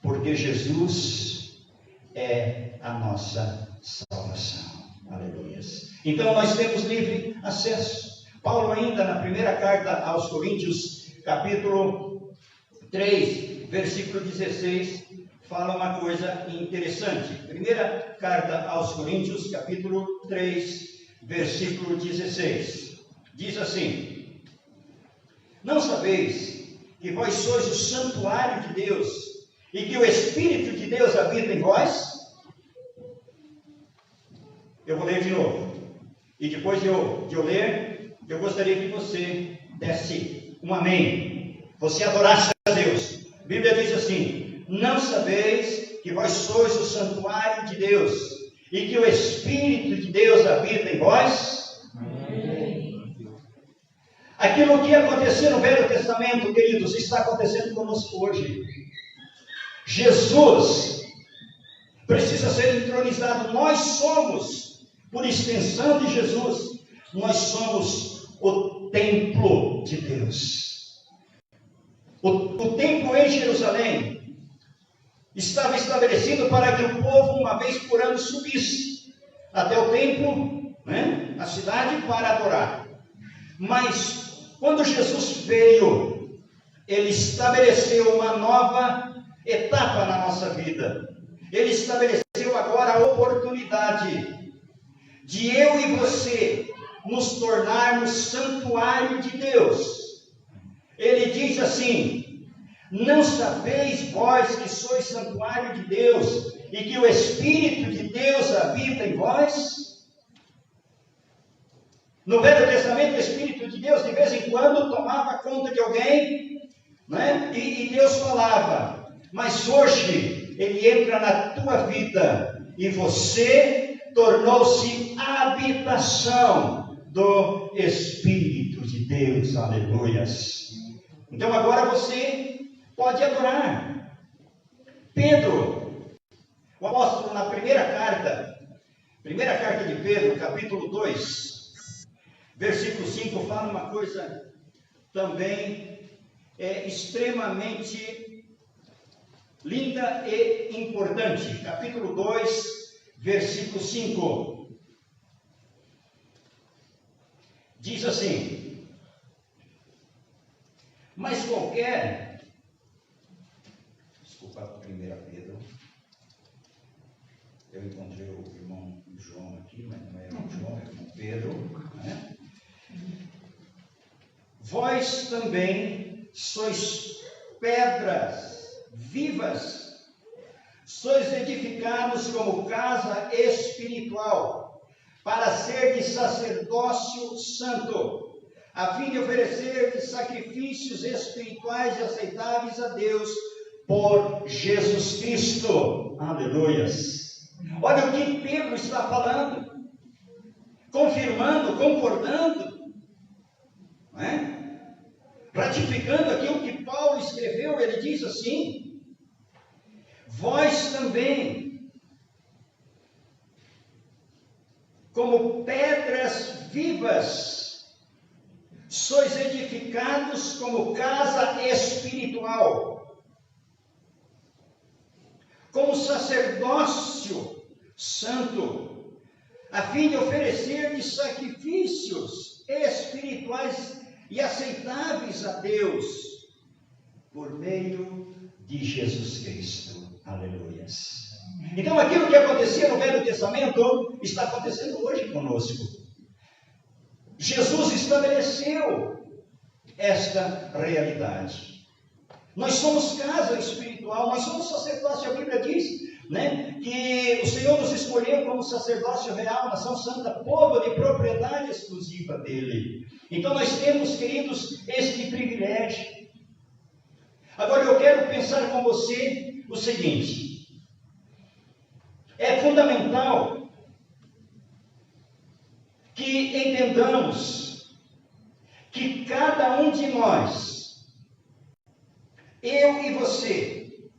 porque Jesus é a nossa salvação. Aleluia. Então nós temos livre acesso. Paulo ainda na primeira carta aos Coríntios, capítulo 3, versículo 16, fala uma coisa interessante. Primeira carta aos Coríntios, capítulo 3, versículo 16. Diz assim: não sabeis que vós sois o santuário de Deus e que o Espírito de Deus habita em vós? Eu vou ler de novo. E depois de eu ler, eu gostaria que você desse um amém. Você adorasse a Deus. A Bíblia diz assim: não sabeis que vós sois o santuário de Deus e que o Espírito de Deus habita em vós? Amém. Aquilo que acontecia no Velho Testamento, queridos, está acontecendo conosco hoje. Jesus precisa ser entronizado. Nós somos, por extensão de Jesus, nós somos o templo de Deus. O templo em Jerusalém estava estabelecido para que o povo, uma vez por ano, subisse até o templo, né, a cidade, para adorar. Mas quando Jesus veio Ele estabeleceu uma nova etapa na nossa vida. Ele estabeleceu agora a oportunidade de eu e você nos tornarmos santuário de Deus. Ele diz assim: não sabeis vós que sois santuário de Deus e que o Espírito de Deus habita em vós? No Velho Testamento, o Espírito de Deus de vez em quando tomava conta de alguém, né? E Deus falava. Mas hoje ele entra na tua vida e você tornou-se habitação do Espírito de Deus. Aleluias. Então agora você pode adorar. Pedro, o apóstolo, na primeira carta de Pedro, capítulo 2, versículo 5, fala uma coisa também extremamente linda e importante. Capítulo 2, versículo 5. Diz assim: mas qualquer... Desculpa, 1 Pedro. Eu encontrei o irmão João aqui, mas não é o irmão João, é o irmão Pedro, né? Vós também sois pedras vivas, sois edificados como casa espiritual, para ser de sacerdócio santo, a fim de oferecer sacrifícios espirituais e aceitáveis a Deus por Jesus Cristo. Aleluias. Olha o que Pedro está falando, confirmando, concordando, não é? Ratificando aquilo que Paulo escreveu. Ele diz assim: vós também, como pedras vivas, sois edificados como casa espiritual, como sacerdócio santo, a fim de oferecer sacrifícios espirituais e aceitáveis a Deus, por meio de Jesus Cristo. Aleluias. Então aquilo que acontecia no Velho Testamento está acontecendo hoje conosco. Jesus estabeleceu esta realidade. Nós somos casa espiritual, nós somos sacerdócio. A Bíblia diz, né, que o Senhor nos escolheu como sacerdócio real, nação santa, povo de propriedade exclusiva dele. Então nós temos, queridos, este privilégio. Agora eu quero pensar com você o seguinte: é fundamental que entendamos que cada um de nós, eu e você,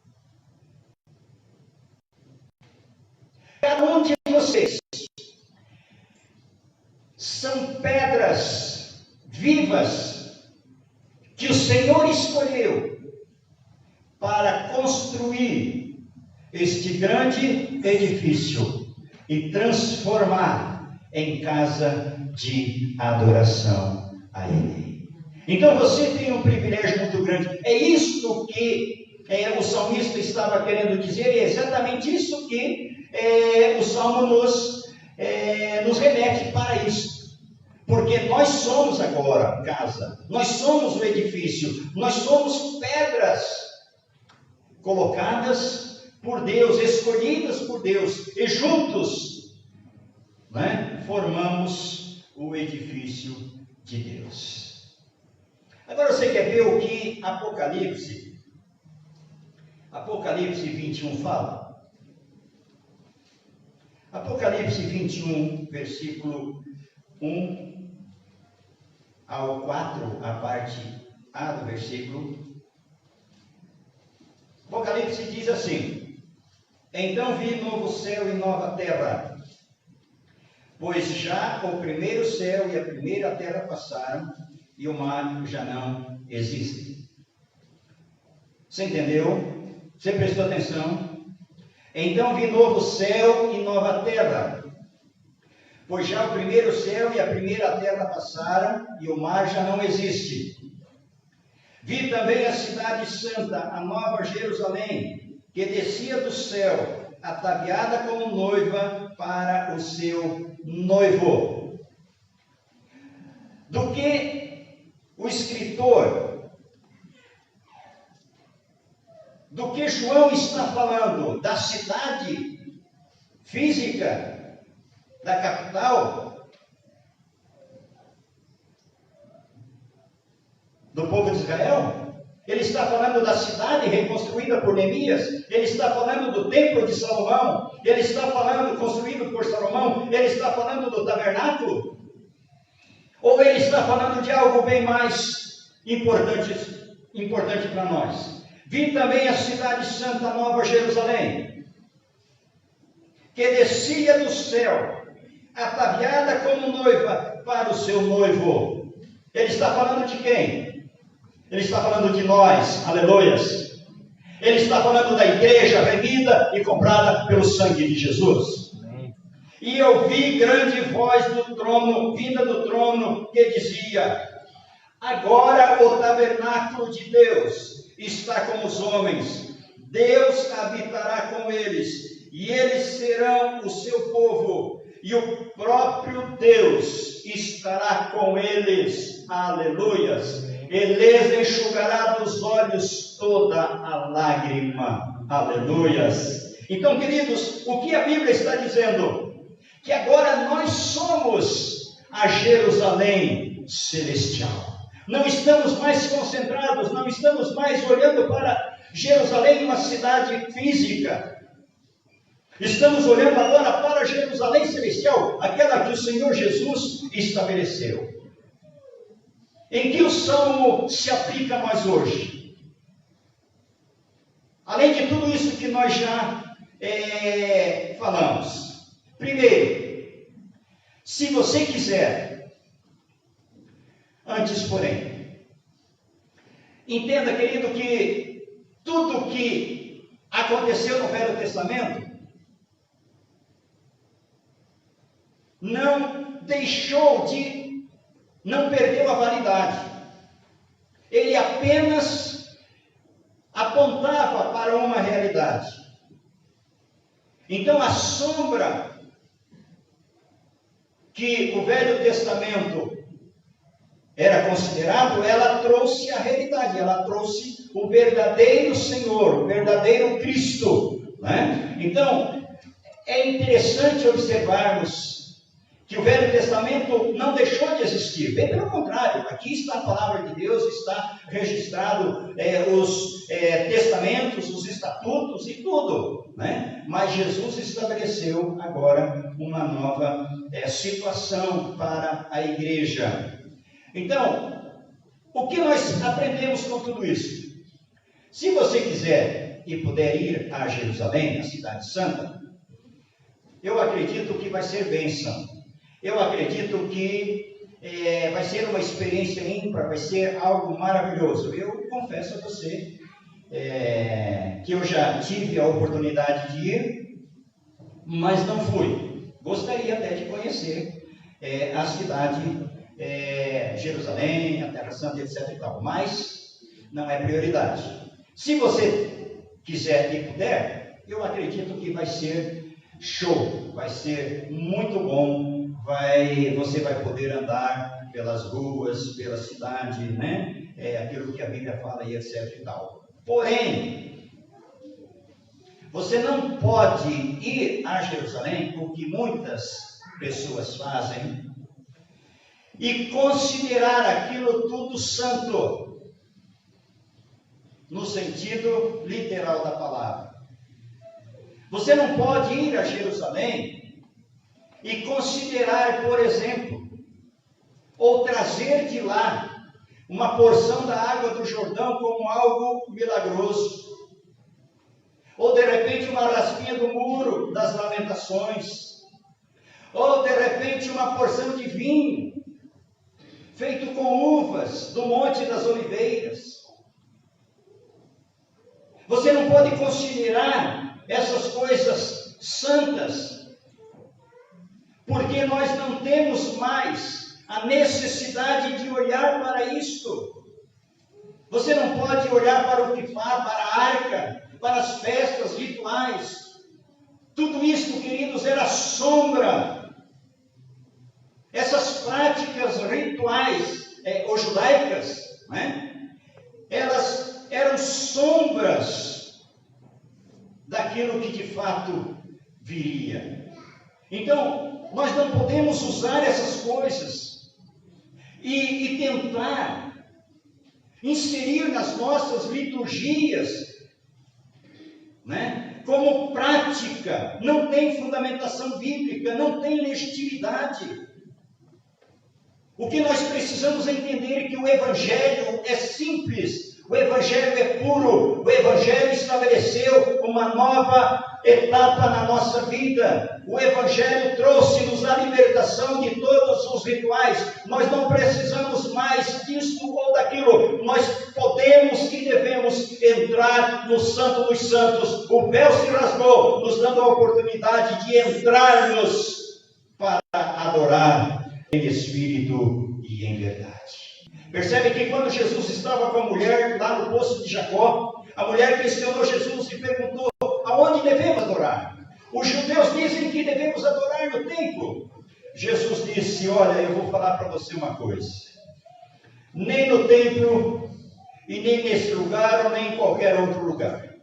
cada um de vocês, são pedras vivas que o Senhor escolheu para construir este grande edifício e transformar em casa de adoração a Ele. Então você tem um privilégio muito grande. É isto que o salmista estava querendo dizer, e é exatamente isso que o Salmo nos remete para isso. Porque nós somos agora casa, nós somos o edifício, nós somos pedras colocadas por Deus, escolhidas por Deus, e juntos, né, formamos o edifício de Deus. Agora você quer ver o que Apocalipse 21 fala? Apocalipse 21, versículo 1 ao 4, a parte A do versículo. Apocalipse diz assim: então vi novo céu e nova terra, pois já o primeiro céu e a primeira terra passaram, e o mar já não existe. Você entendeu? Você prestou atenção? Então vi novo céu e nova terra, pois já o primeiro céu e a primeira terra passaram, e o mar já não existe. Vi também a cidade santa, a nova Jerusalém, que descia do céu, ataviada como noiva para o seu noivo. Do que o escritor, do que João está falando? Da cidade física, da capital, do povo de Israel? Ele está falando da cidade reconstruída por Neemias? Ele está falando do templo de Salomão? Ele está falando, construído por Salomão? Ele está falando do tabernáculo? Ou ele está falando de algo bem mais importante para nós? Vi também a cidade santa, Nova Jerusalém, que descia do céu, ataviada como noiva para o seu noivo. Ele está falando de quem? Ele está falando de nós, aleluias. Ele está falando da igreja remida e comprada pelo sangue de Jesus. E eu vi grande voz do trono, vinda do trono, que dizia: agora o tabernáculo de Deus está com os homens, Deus habitará com eles, e eles serão o seu povo, e o próprio Deus estará com eles, aleluias. Ele lhes enxugará dos olhos toda a lágrima, aleluias. Então, queridos, o que a Bíblia está dizendo? Que agora nós somos a Jerusalém celestial. Não estamos mais concentrados, não estamos mais olhando para Jerusalém, uma cidade física. Estamos olhando agora para Jerusalém celestial, aquela que o Senhor Jesus estabeleceu. Em que o Salmo se aplica a nós hoje? Além de tudo isso que nós já falamos. Primeiro, se você quiser, antes porém, entenda, querido, que tudo que aconteceu no Velho Testamento não perdeu a validade. Ele apenas apontava para uma realidade. Então a sombra que o Velho Testamento era considerado, ela trouxe a realidade, ela trouxe o verdadeiro Senhor, o verdadeiro Cristo, né? Então é interessante observarmos que o Velho Testamento não deixou de existir, bem pelo contrário, aqui está a palavra de Deus, está registrado os testamentos, os estatutos e tudo, né? Mas Jesus estabeleceu agora uma nova situação para a igreja. Então, o que nós aprendemos com tudo isso? Se você quiser e puder ir a Jerusalém, a cidade santa, eu acredito que vai ser bênção. Eu acredito que vai ser uma experiência ímpar, vai ser algo maravilhoso. Eu confesso a você que eu já tive a oportunidade de ir, mas não fui. Gostaria até de conhecer a cidade Jerusalém, a Terra Santa, etc. e tal, mas não é prioridade. Se você quiser e puder, eu acredito que vai ser show, vai ser muito bom. Você vai poder andar pelas ruas, pela cidade, né? Aquilo que a Bíblia fala e etc e tal. Porém, você não pode ir a Jerusalém, o que muitas pessoas fazem, e considerar aquilo tudo santo, no sentido literal da palavra. Você não pode ir a Jerusalém e considerar, por exemplo, ou trazer de lá uma porção da água do Jordão como algo milagroso, ou de repente uma raspinha do muro das lamentações, ou de repente uma porção de vinho feito com uvas do Monte das Oliveiras. Você não pode considerar essas coisas santas, porque nós não temos mais a necessidade de olhar para isto. Você não pode olhar para o Kifá, para a arca, para as festas rituais. Tudo isso, queridos, era sombra. Essas práticas rituais ou judaicas, né? Elas eram sombras daquilo que de fato viria. Então, nós não podemos usar essas coisas e tentar inserir nas nossas liturgias, né, como prática. Não tem fundamentação bíblica, não tem legitimidade. O que nós precisamos entender é que o Evangelho é simples, o Evangelho é puro, o Evangelho estabeleceu uma nova etapa na nossa vida. O Evangelho trouxe-nos a libertação de todos os rituais. Nós não precisamos mais disso ou daquilo. Nós podemos e devemos entrar no Santo dos Santos. O véu se rasgou, nos dando a oportunidade de entrarmos para adorar em espírito e em verdade. Percebe que quando Jesus estava com a mulher lá no poço de Jacó, a mulher questionou Jesus e perguntou: aonde devemos adorar? Os judeus dizem que devemos adorar no templo. Jesus disse: olha, eu vou falar para você uma coisa. Nem no templo, e nem nesse lugar, ou nem em qualquer outro lugar.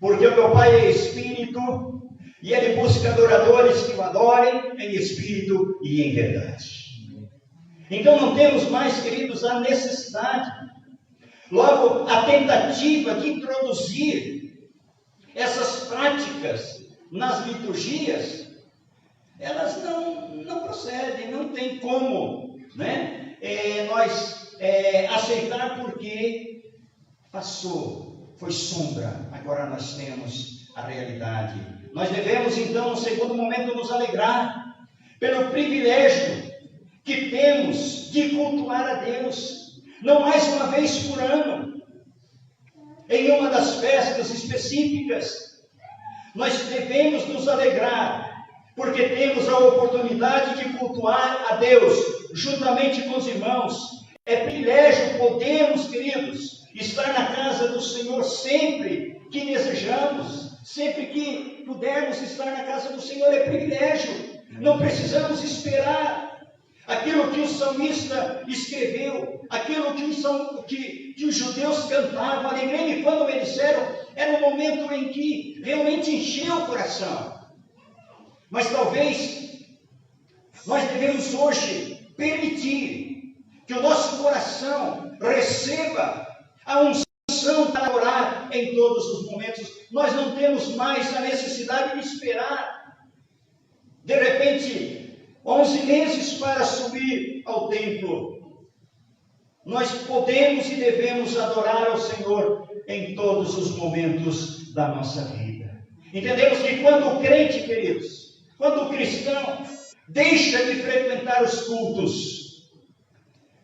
Porque o meu Pai é Espírito, e Ele busca adoradores que o adorem em Espírito e em verdade. Então não temos mais, queridos, a necessidade. Logo, a tentativa de introduzir essas práticas nas liturgias, elas não procedem, não tem como, né, nós aceitar, porque passou, foi sombra, agora nós temos a realidade. Nós devemos então, no segundo momento, nos alegrar pelo privilégio que temos de cultuar a Deus, não mais uma vez por ano, em uma das festas específicas. Nós devemos nos alegrar, porque temos a oportunidade de cultuar a Deus, juntamente com os irmãos. É privilégio, podemos, queridos, estar na casa do Senhor sempre que desejamos, sempre que pudermos estar na casa do Senhor, é privilégio. Não precisamos esperar aquilo que o salmista escreveu, aquilo que os judeus cantavam. Alegrei-me quando me disseram, era um momento em que realmente encheu o coração. Mas talvez nós devemos hoje permitir que o nosso coração receba a unção para orar em todos os momentos. Nós não temos mais a necessidade de esperar, de repente, 11 meses para subir ao templo. Nós podemos e devemos adorar ao Senhor em todos os momentos da nossa vida. Entendemos que quando o crente, queridos, quando o cristão deixa de frequentar os cultos,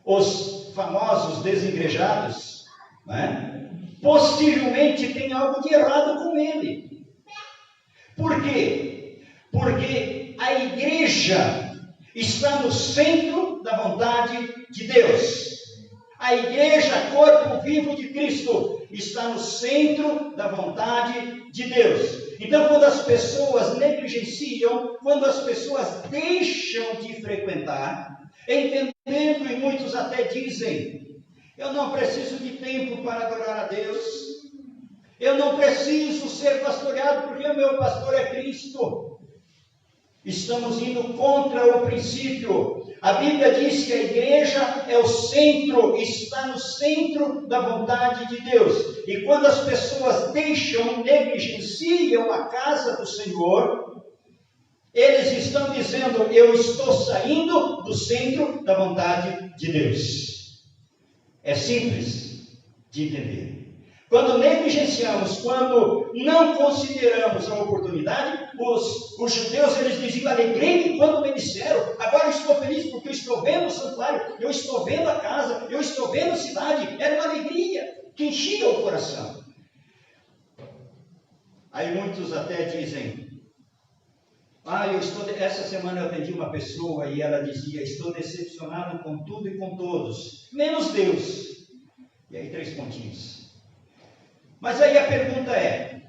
os famosos desigrejados, né, possivelmente tem algo de errado com ele. Por quê? Porque a igreja está no centro da vontade de Deus. A igreja, corpo vivo de Cristo, está no centro da vontade de Deus. Então, quando as pessoas negligenciam, quando as pessoas deixam de frequentar, entendendo, e muitos até dizem: eu não preciso de tempo para adorar a Deus, eu não preciso ser pastoreado porque o meu pastor é Cristo. Estamos indo contra o princípio. A Bíblia diz que a igreja é o centro, está no centro da vontade de Deus. E quando as pessoas deixam, negligenciam a casa do Senhor, eles estão dizendo: eu estou saindo do centro da vontade de Deus. É simples de entender. Quando negligenciamos, quando não consideramos a oportunidade, os judeus, eles diziam: alegrei-me quando me disseram, agora eu estou feliz porque eu estou vendo o santuário, eu estou vendo a casa, eu estou vendo a cidade. Era uma alegria que enchia o coração. Aí muitos até dizem: essa semana eu atendi uma pessoa e ela dizia: estou decepcionado com tudo e com todos, menos Deus. E aí 3 pontinhos. Mas aí a pergunta é,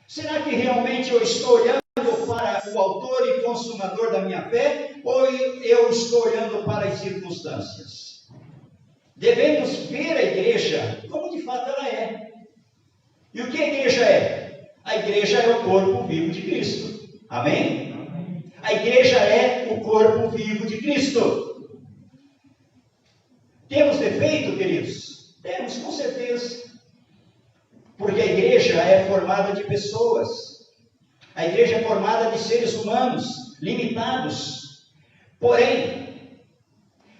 será que realmente eu estou olhando para o autor e consumador da minha fé, ou eu estou olhando para as circunstâncias? Devemos ver a igreja como de fato ela é. E o que a igreja é? A igreja é o corpo vivo de Cristo. Amém? A igreja é o corpo vivo de Cristo. Temos defeito, queridos? Temos, com certeza. Porque a igreja é formada de pessoas. A igreja é formada de seres humanos, limitados. Porém,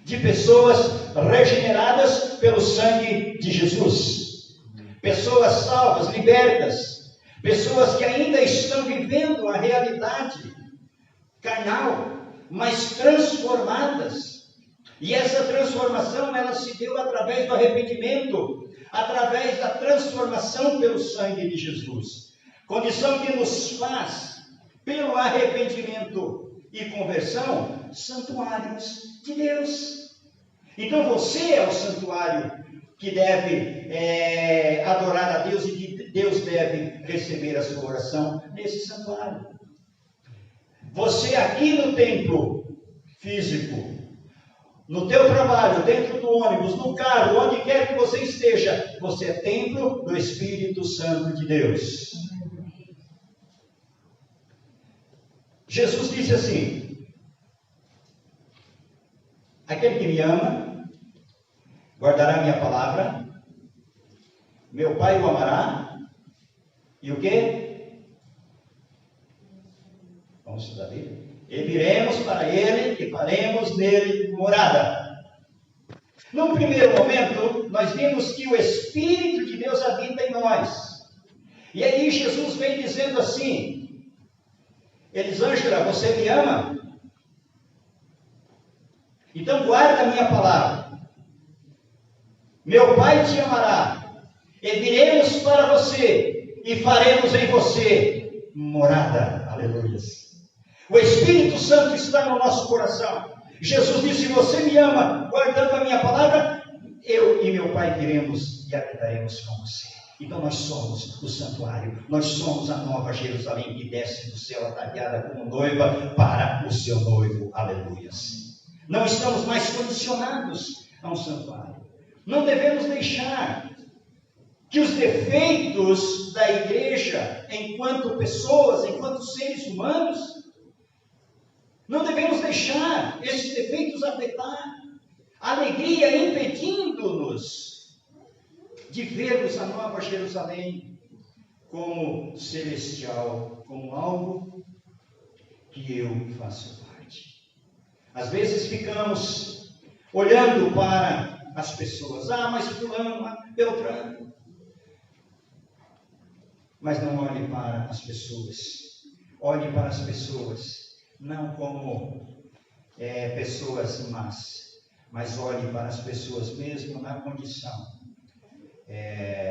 de pessoas regeneradas pelo sangue de Jesus. Pessoas salvas, libertas. Pessoas que ainda estão vivendo a realidade carnal, mas transformadas. E essa transformação, ela se deu através do arrependimento, através da transformação pelo sangue de Jesus. Condição que nos faz, pelo arrependimento e conversão, santuários de Deus. Então você é o santuário que deve adorar a Deus e que Deus deve receber a sua oração nesse santuário. Você aqui no templo físico, no teu trabalho, dentro do ônibus, no carro, onde quer que você esteja, você é templo do Espírito Santo de Deus. Jesus disse assim: aquele que me ama, guardará minha palavra, meu Pai o amará, e o quê? Vamos estudar Bíblia? E viremos para ele e faremos nele morada. Num primeiro momento, nós vimos que o Espírito de Deus habita em nós. E aí Jesus vem dizendo assim: Elisângela, você me ama? Então guarda a minha palavra. Meu Pai te amará. E viremos para você e faremos em você morada. Aleluias. O Espírito Santo está no nosso coração. Jesus disse: você me ama, guardando a minha palavra, eu e meu Pai viremos e habitaremos com você. Então nós somos o santuário, nós somos a nova Jerusalém que desce do céu ataviada como noiva para o seu noivo. Aleluias. Não estamos mais condicionados a um santuário. Não devemos deixar que os defeitos da igreja, enquanto pessoas, enquanto seres humanos, não devemos deixar esses defeitos afetar a alegria, impedindo-nos de vermos a nova Jerusalém como celestial, como algo que eu faço parte. Às vezes ficamos olhando para as pessoas. Mas fulano, Beltrano. Mas não olhe para as pessoas. Olhe para as pessoas não como pessoas más, mas olhe para as pessoas mesmo na condição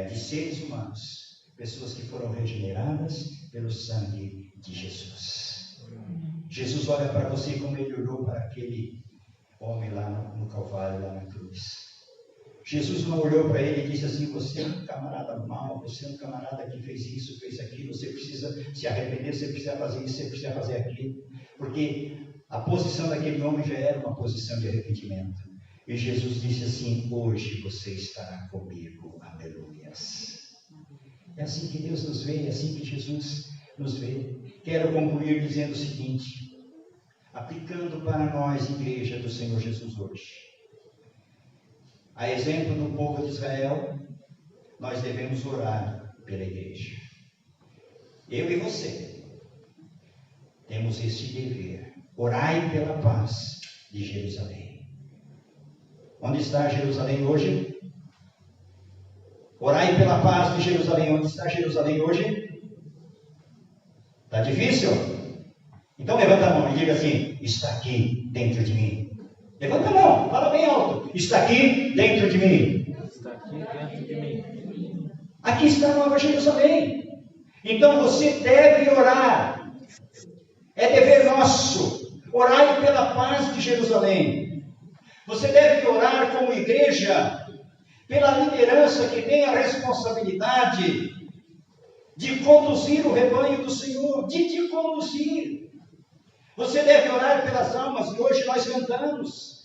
de seres humanos, pessoas que foram regeneradas pelo sangue de Jesus. Jesus olha para você como ele olhou para aquele homem lá no Calvário, lá na cruz. Jesus não olhou para ele e disse assim: você é um camarada mau, você é um camarada que fez isso, fez aquilo, você precisa se arrepender, você precisa fazer isso, você precisa fazer aquilo. Porque a posição daquele homem já era uma posição de arrependimento. E Jesus disse assim: hoje você estará comigo. Aleluias. É assim que Deus nos vê, é assim que Jesus nos vê. Quero concluir dizendo o seguinte, aplicando para nós, igreja do Senhor Jesus hoje. A exemplo do povo de Israel, nós devemos orar pela igreja. Eu e você temos esse dever. Orai pela paz de Jerusalém. Onde está Jerusalém hoje? Orai pela paz de Jerusalém. Onde está Jerusalém hoje? Está difícil? Então levanta a mão e diga assim: está aqui dentro de mim. Levanta a mão, fala bem alto. Está aqui dentro de mim. Está aqui dentro de mim. Aqui está a Nova Jerusalém. Então você deve orar. É dever nosso. Orai pela paz de Jerusalém. Você deve orar como igreja pela liderança que tem a responsabilidade de conduzir o rebanho do Senhor, de te conduzir. Você deve orar pelas almas, e hoje nós cantamos,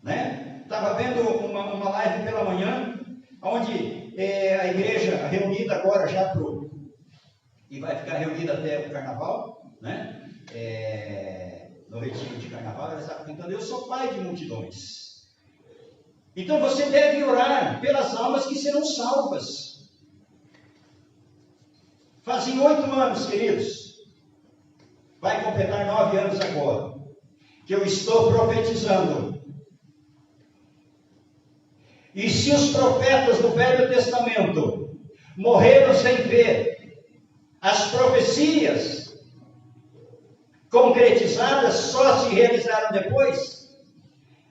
né? Estava vendo uma live pela manhã, onde a igreja reunida agora já e vai ficar reunida até o carnaval, né? No retiro de carnaval, ela estava cantando, eu sou pai de multidões. Então você deve orar pelas almas que serão salvas. Fazem 8 anos, queridos, vai completar 9 anos agora, que eu estou profetizando. E se os profetas do Velho Testamento morreram sem ver as profecias concretizadas, só se realizaram depois,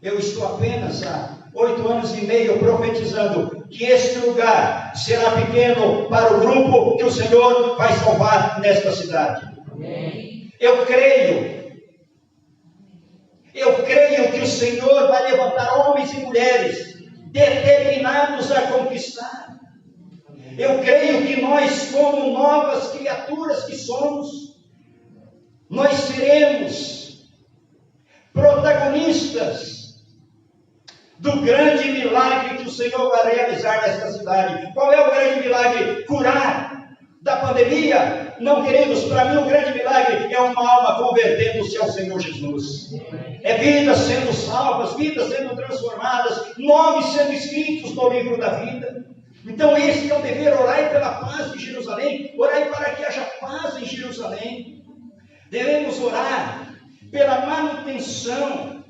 eu estou apenas há 8 anos e meio profetizando que este lugar será pequeno para o grupo que o Senhor vai salvar nesta cidade. Amém. Eu creio que o Senhor vai levantar homens e mulheres determinados a conquistar. Eu creio que nós, como novas criaturas que somos, nós seremos protagonistas do grande milagre que o Senhor vai realizar nesta cidade. Qual é o grande milagre? Curar da pandemia? Não, queridos, para mim o grande milagre é uma alma convertendo-se ao Senhor Jesus. É vidas sendo salvas, vidas sendo transformadas, nomes sendo escritos no livro da vida. Então esse é o dever, orai pela paz de Jerusalém, orai para que haja paz em Jerusalém. Devemos orar pela manutenção,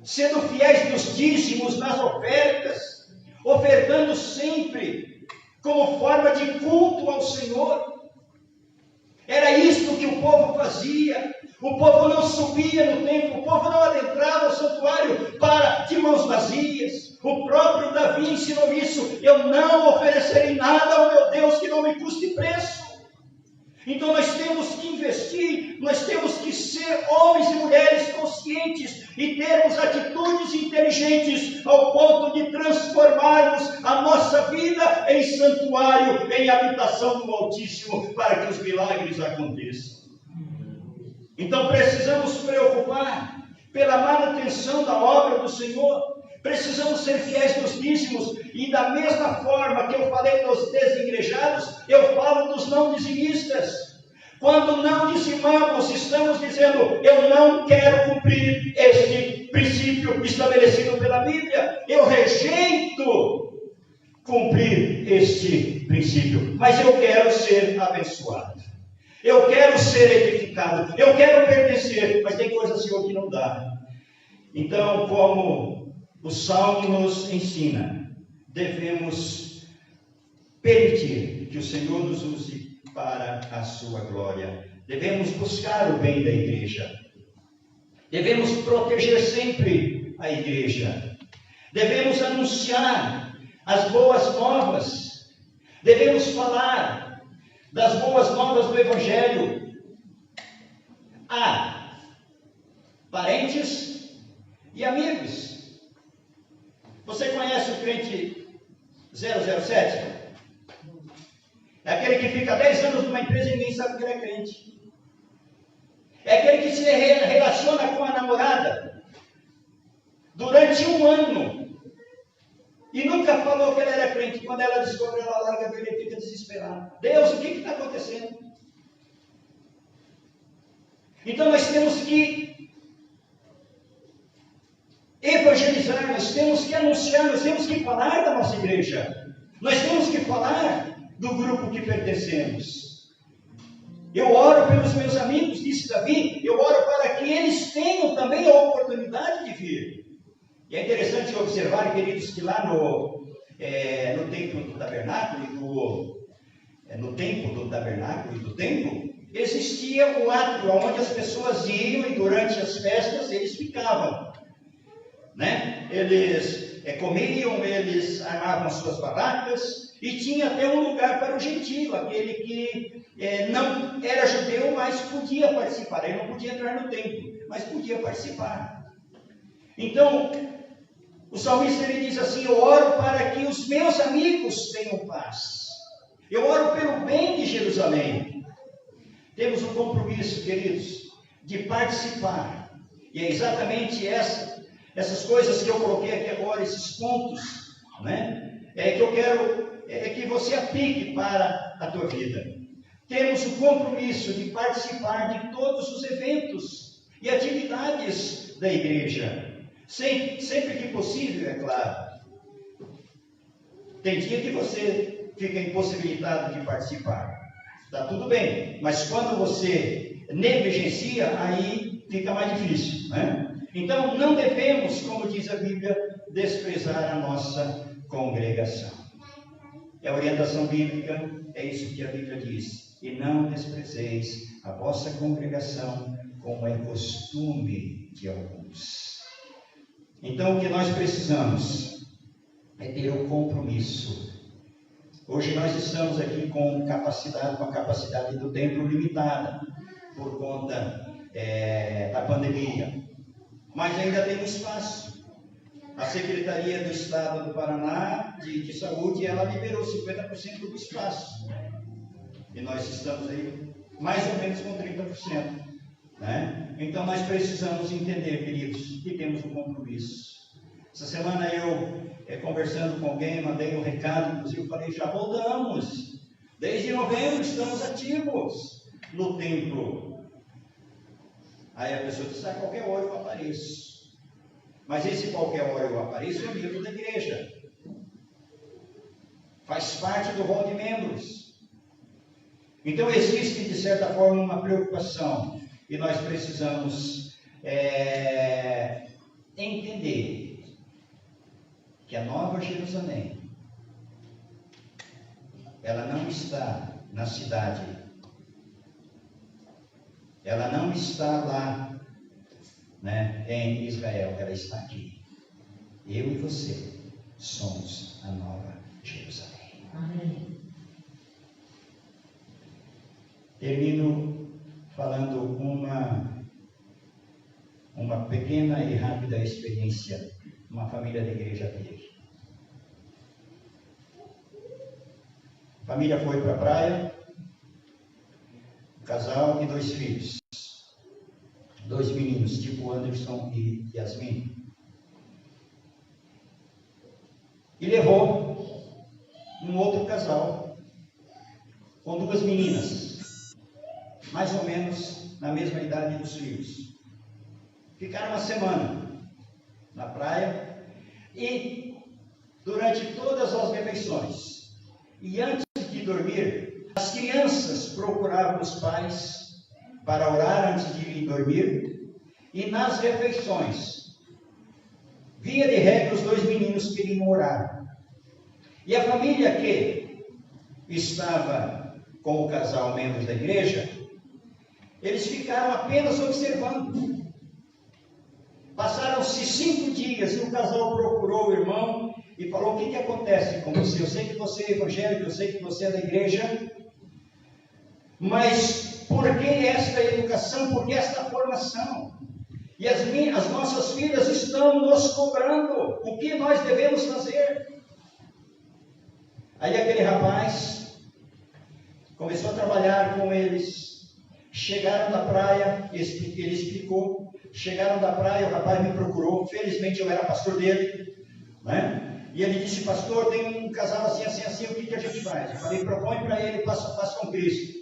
sendo fiéis nos dízimos, nas ofertas, ofertando sempre como forma de culto ao Senhor. Era isto que o povo fazia. O povo não subia no templo, o povo não adentrava o santuário de mãos vazias. O próprio Davi ensinou isso: eu não oferecerei nada ao meu Deus que não me custe preço. Então nós temos que investir, nós temos que ser homens e mulheres conscientes e termos atitudes inteligentes ao ponto de transformarmos a nossa vida em santuário, em habitação do Altíssimo, para que os milagres aconteçam. Então precisamos preocupar pela manutenção da obra do Senhor. Precisamos ser fiéis nos dízimos, e da mesma forma que eu falei dos desigrejados, eu falo dos não dizimistas. Quando não dizimamos, estamos dizendo, eu não quero cumprir este princípio estabelecido pela Bíblia, eu rejeito cumprir este princípio, mas eu quero ser abençoado, eu quero ser edificado, eu quero pertencer, mas tem coisa, Senhor, que não dá. Então, como o Salmo nos ensina, devemos permitir que o Senhor nos use para a sua glória. Devemos buscar o bem da igreja. Devemos proteger sempre a igreja. Devemos anunciar as boas novas. Devemos falar das boas novas do Evangelho a parentes e amigos. Você conhece o crente 007? É aquele que fica 10 anos numa empresa e ninguém sabe que ele é crente. É aquele que se relaciona com a namorada durante 1 ano e nunca falou que ele era crente. Quando ela descobre, ela larga dele e fica desesperado. Deus, o que está acontecendo? Então nós temos que evangelizar, nós temos que anunciar, nós temos que falar da nossa igreja, nós temos que falar do grupo que pertencemos. Eu oro pelos meus amigos, disse Davi, eu oro para que eles tenham também a oportunidade de vir. E é interessante observar, queridos, que lá no templo do tabernáculo e do templo, existia o átrio onde as pessoas iam e durante as festas eles ficavam. Né? Eles comiam, eles armavam suas barracas e tinha até um lugar para o gentio, aquele que não era judeu, mas podia participar. Ele não podia entrar no templo, mas podia participar. Então, O salmista ele diz assim: eu oro para que os meus amigos tenham paz. Eu oro pelo bem de Jerusalém. Temos um compromisso, queridos, de participar. E é exatamente essas coisas que eu coloquei aqui agora, esses pontos, né? Que eu quero que você aplique para a tua vida. Temos o compromisso de participar de todos os eventos e atividades da igreja. Sempre que possível, é claro. Tem dia que você fica impossibilitado de participar. Está tudo bem. Mas quando você negligencia, aí fica mais difícil, né? Então, não devemos, como diz a Bíblia, desprezar a nossa congregação. É a orientação bíblica, é isso que a Bíblia diz. E não desprezeis a vossa congregação, como é costume de alguns. Então, o que nós precisamos é ter o compromisso. Hoje nós estamos aqui com a capacidade do templo limitada, por conta da pandemia. Mas ainda tem um espaço. A Secretaria do Estado do Paraná de Saúde, ela liberou 50% do espaço. E nós estamos aí mais ou menos com 30%. Né? Então nós precisamos entender, queridos, que temos um compromisso. Essa semana eu, conversando com alguém, mandei um recado, inclusive falei: já voltamos. Desde novembro estamos ativos no templo. Aí a pessoa disse: qualquer hora eu apareço. Mas esse qualquer hora eu apareço é o livro da igreja. Faz parte do rol de membros. Então existe, de certa forma, uma preocupação. E nós precisamos entender que a Nova Jerusalém, ela não está na cidade, ela não está lá, né, em Israel, ela está aqui. Eu e você somos a Nova Jerusalém. Amém. Termino falando uma pequena e rápida experiência uma família da igreja teve. A família foi para a praia, um casal e 2 filhos, 2 meninos, tipo Anderson e Yasmin. E levou um outro casal com 2 meninas, mais ou menos na mesma idade dos filhos. Ficaram uma semana na praia e durante todas as refeições e antes de dormir, as crianças procuravam os pais para orar antes de ir dormir, e nas refeições, via de regra, os 2 meninos queriam orar. E a família que estava com o casal membros da igreja, eles ficaram apenas observando. Passaram-se 5 dias e o casal procurou o irmão e falou: o que acontece com você? Eu sei que você é evangélico, eu sei que você é da igreja, mas por que esta educação, por que esta formação? E as nossas filhas estão nos cobrando o que nós devemos fazer. Aí aquele rapaz começou a trabalhar com eles. Chegaram da praia, ele explicou. Chegaram da praia, o rapaz me procurou. Felizmente eu era pastor dele, né? E ele disse: pastor, tem um casal assim, assim, assim, o que a gente faz? Eu falei: propõe para ele passo a passo com Cristo.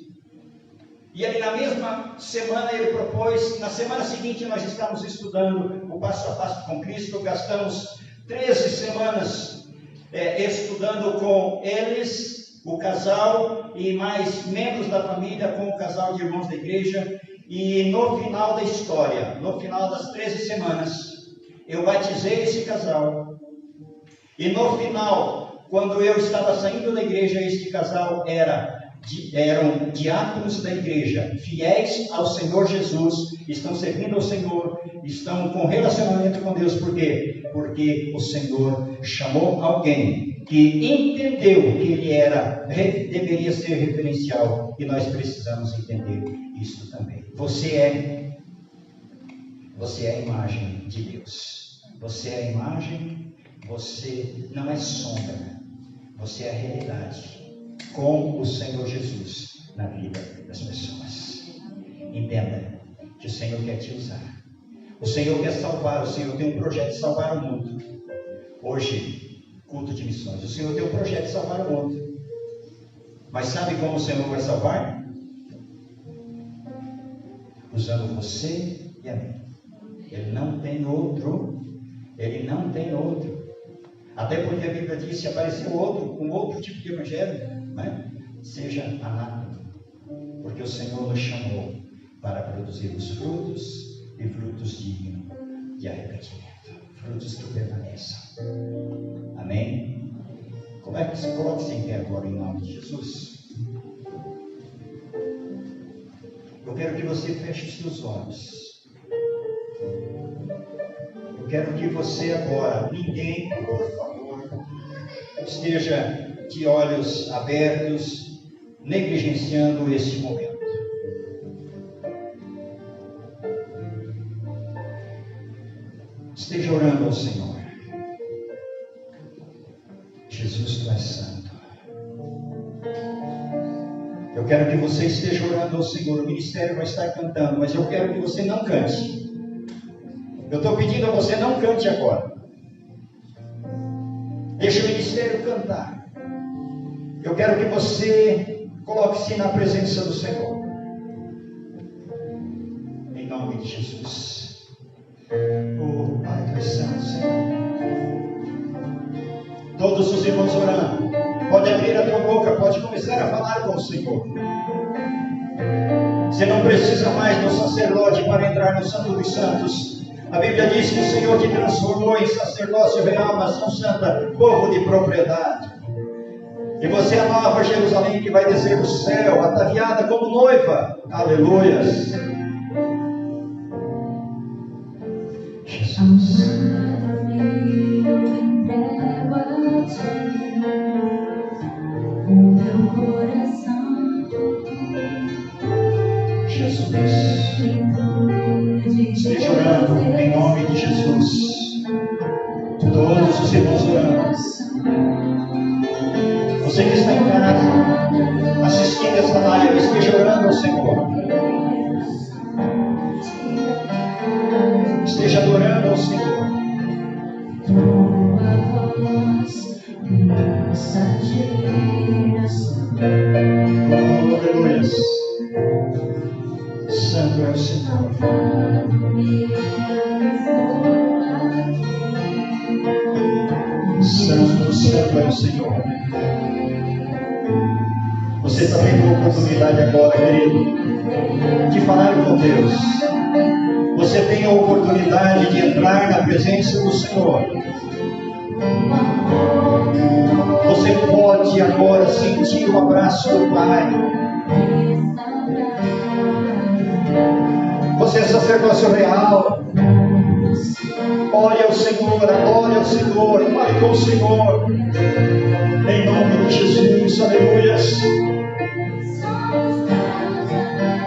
E ele, na mesma semana, ele propôs. Na semana seguinte nós estávamos estudando o passo a passo com Cristo. Gastamos 13 semanas estudando com eles, o casal e mais membros da família, com o casal de irmãos da igreja. E no final da história, no final das 13 semanas, eu batizei esse casal. E no final, quando eu estava saindo da igreja, este casal eram diáconos da igreja, fiéis ao Senhor Jesus, estão servindo ao Senhor, estão com relacionamento com Deus. Por quê? Porque o Senhor chamou alguém que entendeu que ele deveria ser referencial, e nós precisamos entender isso também. Você é a imagem de Deus. Você é a imagem Você não é sombra, você é a realidade com o Senhor Jesus na vida das pessoas. Entenda que o Senhor quer te usar. O Senhor quer salvar, o Senhor tem um projeto de salvar o mundo. Hoje, culto de missões, o Senhor tem um projeto de salvar o mundo. Mas sabe como o Senhor vai salvar? Usando você e a mim. Ele não tem outro. Ele não tem outro. Até porque a Bíblia diz, se aparecer outro, com outro tipo de evangelho, né? Seja anátema. Porque o Senhor nos chamou para produzir os frutos e frutos dignos de arrependimento. Frutos que permaneçam. Amém? Como é que se coloca em pé agora em nome de Jesus? Eu quero que você feche os seus olhos. Eu quero que você agora, ninguém, por favor, esteja de olhos abertos, negligenciando este momento. Esteja orando ao Senhor. Jesus, tu és santo. Eu quero que você esteja orando ao Senhor. O ministério vai estar cantando, mas eu quero que você não cante. Eu estou pedindo a você, não cante agora. Deixa o ministério cantar. Eu quero que você coloque-se na presença do Senhor. Em nome de Jesus. Oh, Pai, tu és santo, Senhor. Todos os irmãos orando. Pode abrir a tua boca, pode começar a falar com o Senhor. Você não precisa mais do sacerdote para entrar no Santo dos Santos. A Bíblia diz que o Senhor te transformou em sacerdócio real, nação santa, povo de propriedade. E você é a nova Jerusalém que vai descer do céu, ataviada como noiva. Aleluias. Jesus. O meu coração, Jesus. Esteja orando em nome de Jesus. Todos os irmãos orando. Você que está em casa, assistindo essa live, esteja orando ao Senhor. Esteja adorando ao Senhor. Oh, aleluia. Santo é o Senhor. Santo, santo é o Senhor. Você está tendo a oportunidade agora, querido, de falar com Deus. Você tem a oportunidade de entrar na presença do Senhor. Você pode agora sentir o abraço do Pai. Você é sacerdócio real. Ore ao Senhor, adore ao Senhor, fale com o Senhor. Em nome de Jesus, aleluia.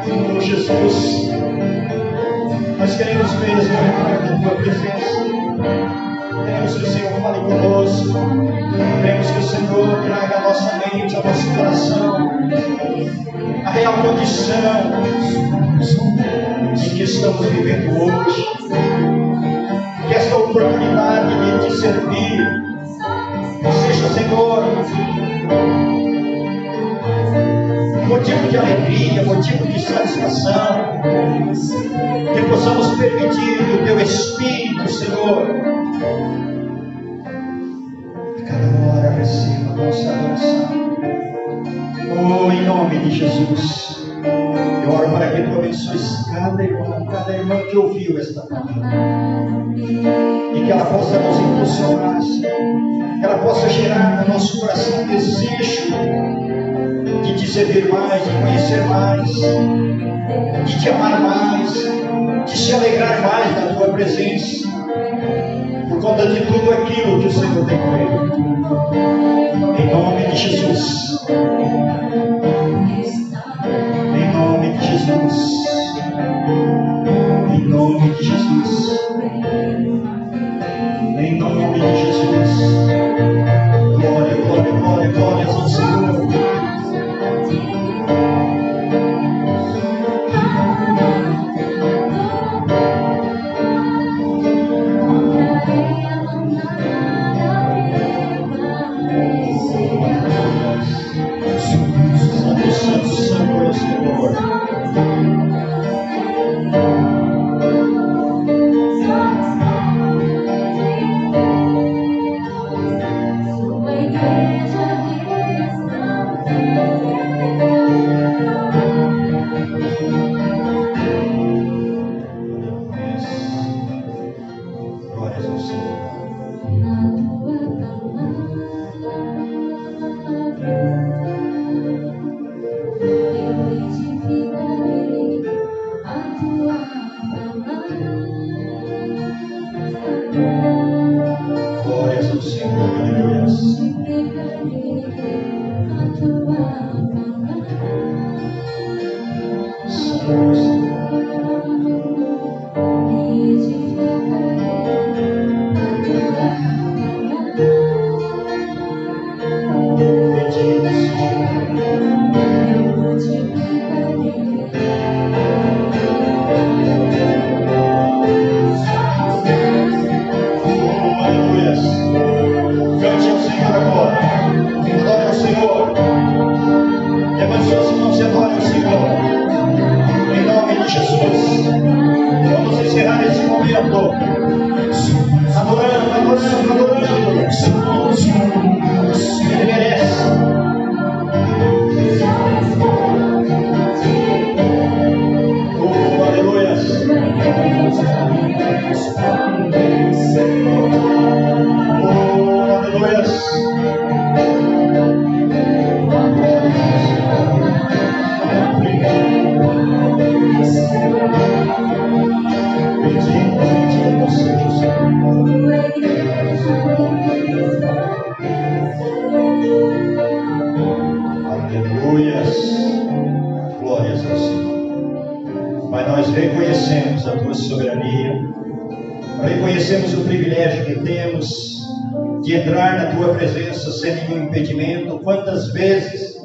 Oh Jesus, nós queremos mesmo entrar na tua presença. Queremos que o Senhor fale conosco. Queremos que o Senhor traga a nossa mente, ao nosso coração, a real condição em que estamos vivendo hoje. Que esta oportunidade de te servir seja, Senhor, motivo de alegria, motivo de satisfação. Que possamos permitir que o Teu Espírito, Senhor, a cada hora receba a nossa adoração. Oh, em nome de Jesus, eu oro para que Tu abençoes cada irmã que ouviu esta palavra. E que ela possa nos impulsionar, que ela possa gerar no nosso coração desejo de te servir mais, de conhecer mais, de te amar mais, de se alegrar mais da Tua presença, por conta de tudo aquilo que o Senhor tem feito. Em nome de Jesus. Em nome de Jesus. Em nome de Jesus. Em nome de Jesus. momento. Adorando, adorando, adorando. Ele merece. Oh, aleluia. Oh, aleluia. Bendito seja o Senhor. Aleluias. Glórias ao Senhor. Pai, nós reconhecemos a tua soberania, reconhecemos o privilégio que temos de entrar na tua presença sem nenhum impedimento, quantas vezes,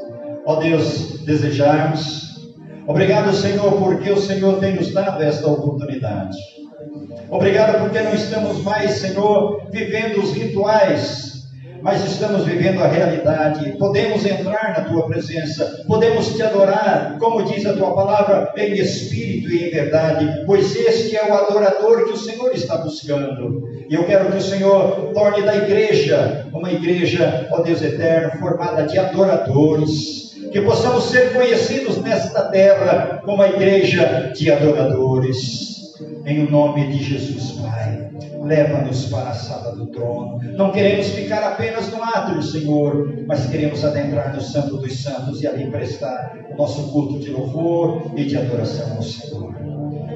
ó Deus, desejarmos. Obrigado, Senhor, porque o Senhor tem nos dado esta oportunidade. Obrigado porque não estamos mais, Senhor, vivendo os rituais, mas estamos vivendo a realidade. Podemos entrar na tua presença, podemos te adorar, como diz a tua palavra, em espírito e em verdade, pois este é o adorador que o Senhor está buscando. E eu quero que o Senhor torne da igreja uma igreja, ó Deus eterno, formada de adoradores, que possamos ser conhecidos nesta terra como a igreja de adoradores. Em nome de Jesus, Pai, leva-nos para a sala do trono. Não queremos ficar apenas no átrio, Senhor, mas queremos adentrar no Santo dos Santos e ali prestar o nosso culto de louvor e de adoração ao Senhor.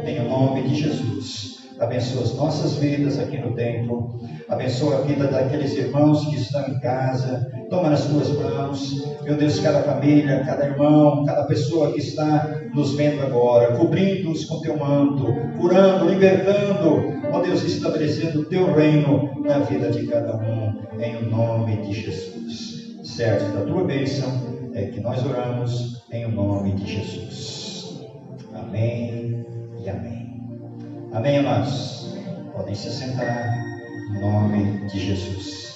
Em nome de Jesus, abençoa as nossas vidas aqui no templo, abençoa a vida daqueles irmãos que estão em casa. Toma nas tuas mãos, meu Deus, cada família, cada irmão, cada pessoa que está nos vendo agora, cobrindo-os com teu manto, curando, libertando, ó Deus, estabelecendo o teu reino na vida de cada um, em nome de Jesus. Certo da tua bênção é que nós oramos em nome de Jesus. Amém e amém. Amém, amados. Podem se sentar em nome de Jesus.